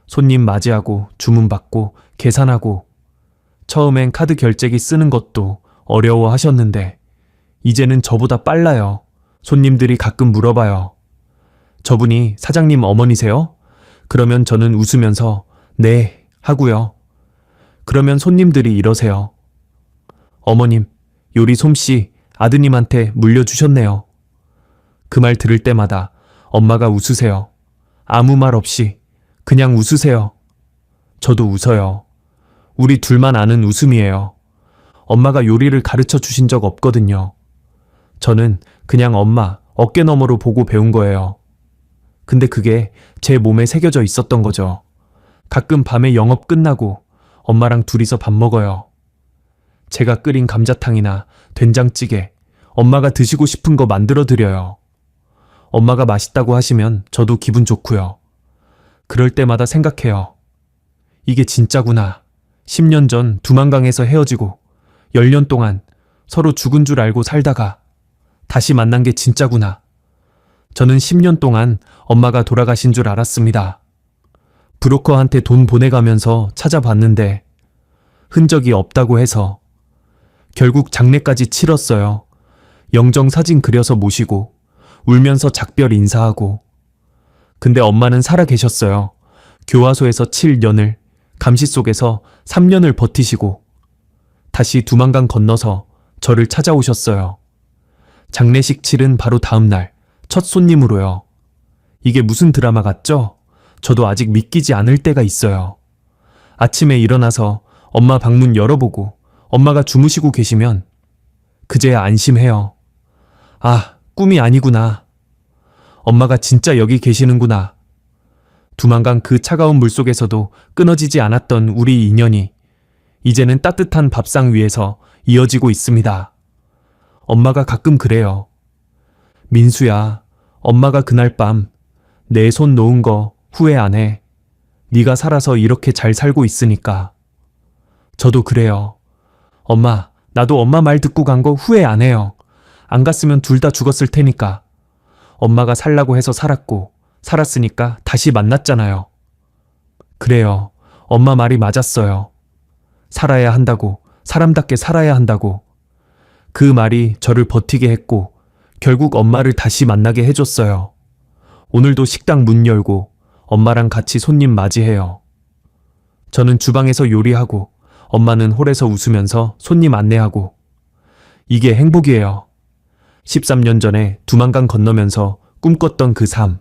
손님 맞이하고 주문받고 계산하고. 처음엔 카드 결제기 쓰는 것도 어려워하셨는데 이제는 저보다 빨라요. 손님들이 가끔 물어봐요. 저분이 사장님 어머니세요? 그러면 저는 웃으면서 네 하고요. 그러면 손님들이 이러세요. 어머님, 요리 솜씨 아드님한테 물려주셨네요. 그 말 들을 때마다 엄마가 웃으세요. 아무 말 없이 그냥 웃으세요. 저도 웃어요. 우리 둘만 아는 웃음이에요. 엄마가 요리를 가르쳐 주신 적 없거든요. 저는 그냥 엄마 어깨너머로 보고 배운 거예요. 근데 그게 제 몸에 새겨져 있었던 거죠. 가끔 밤에 영업 끝나고 엄마랑 둘이서 밥 먹어요. 제가 끓인 감자탕이나 된장찌개, 엄마가 드시고 싶은 거 만들어 드려요. 엄마가 맛있다고 하시면 저도 기분 좋고요. 그럴 때마다 생각해요. 이게 진짜구나. 10년 전 두만강에서 헤어지고 10년 동안 서로 죽은 줄 알고 살다가 다시 만난 게 진짜구나. 저는 10년 동안 엄마가 돌아가신 줄 알았습니다. 브로커한테 돈 보내가면서 찾아봤는데 흔적이 없다고 해서 결국 장례까지 치렀어요. 영정 사진 그려서 모시고 울면서 작별 인사하고. 근데 엄마는 살아 계셨어요. 교화소에서 7년을, 감시 속에서 3년을 버티시고 다시 두만강 건너서 저를 찾아오셨어요. 장례식 치른 바로 다음 날 첫 손님으로요. 이게 무슨 드라마 같죠? 저도 아직 믿기지 않을 때가 있어요. 아침에 일어나서 엄마 방문 열어보고 엄마가 주무시고 계시면 그제야 안심해요. 아, 꿈이 아니구나. 엄마가 진짜 여기 계시는구나. 두만강 그 차가운 물속에서도 끊어지지 않았던 우리 인연이 이제는 따뜻한 밥상 위에서 이어지고 있습니다. 엄마가 가끔 그래요. 민수야, 엄마가 그날 밤 내 손 놓은 거 후회 안 해. 네가 살아서 이렇게 잘 살고 있으니까. 저도 그래요. 엄마, 나도 엄마 말 듣고 간 거 후회 안 해요. 안 갔으면 둘 다 죽었을 테니까. 엄마가 살라고 해서 살았고 살았으니까 다시 만났잖아요. 그래요. 엄마 말이 맞았어요. 살아야 한다고, 사람답게 살아야 한다고. 그 말이 저를 버티게 했고 결국 엄마를 다시 만나게 해줬어요. 오늘도 식당 문 열고 엄마랑 같이 손님 맞이해요. 저는 주방에서 요리하고 엄마는 홀에서 웃으면서 손님 안내하고. 이게 행복이에요. 13년 전에 두만강 건너면서 꿈꿨던 그 삶.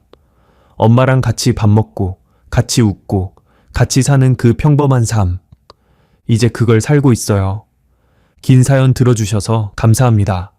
엄마랑 같이 밥 먹고 같이 웃고 같이 사는 그 평범한 삶. 이제 그걸 살고 있어요. 긴 사연 들어주셔서 감사합니다.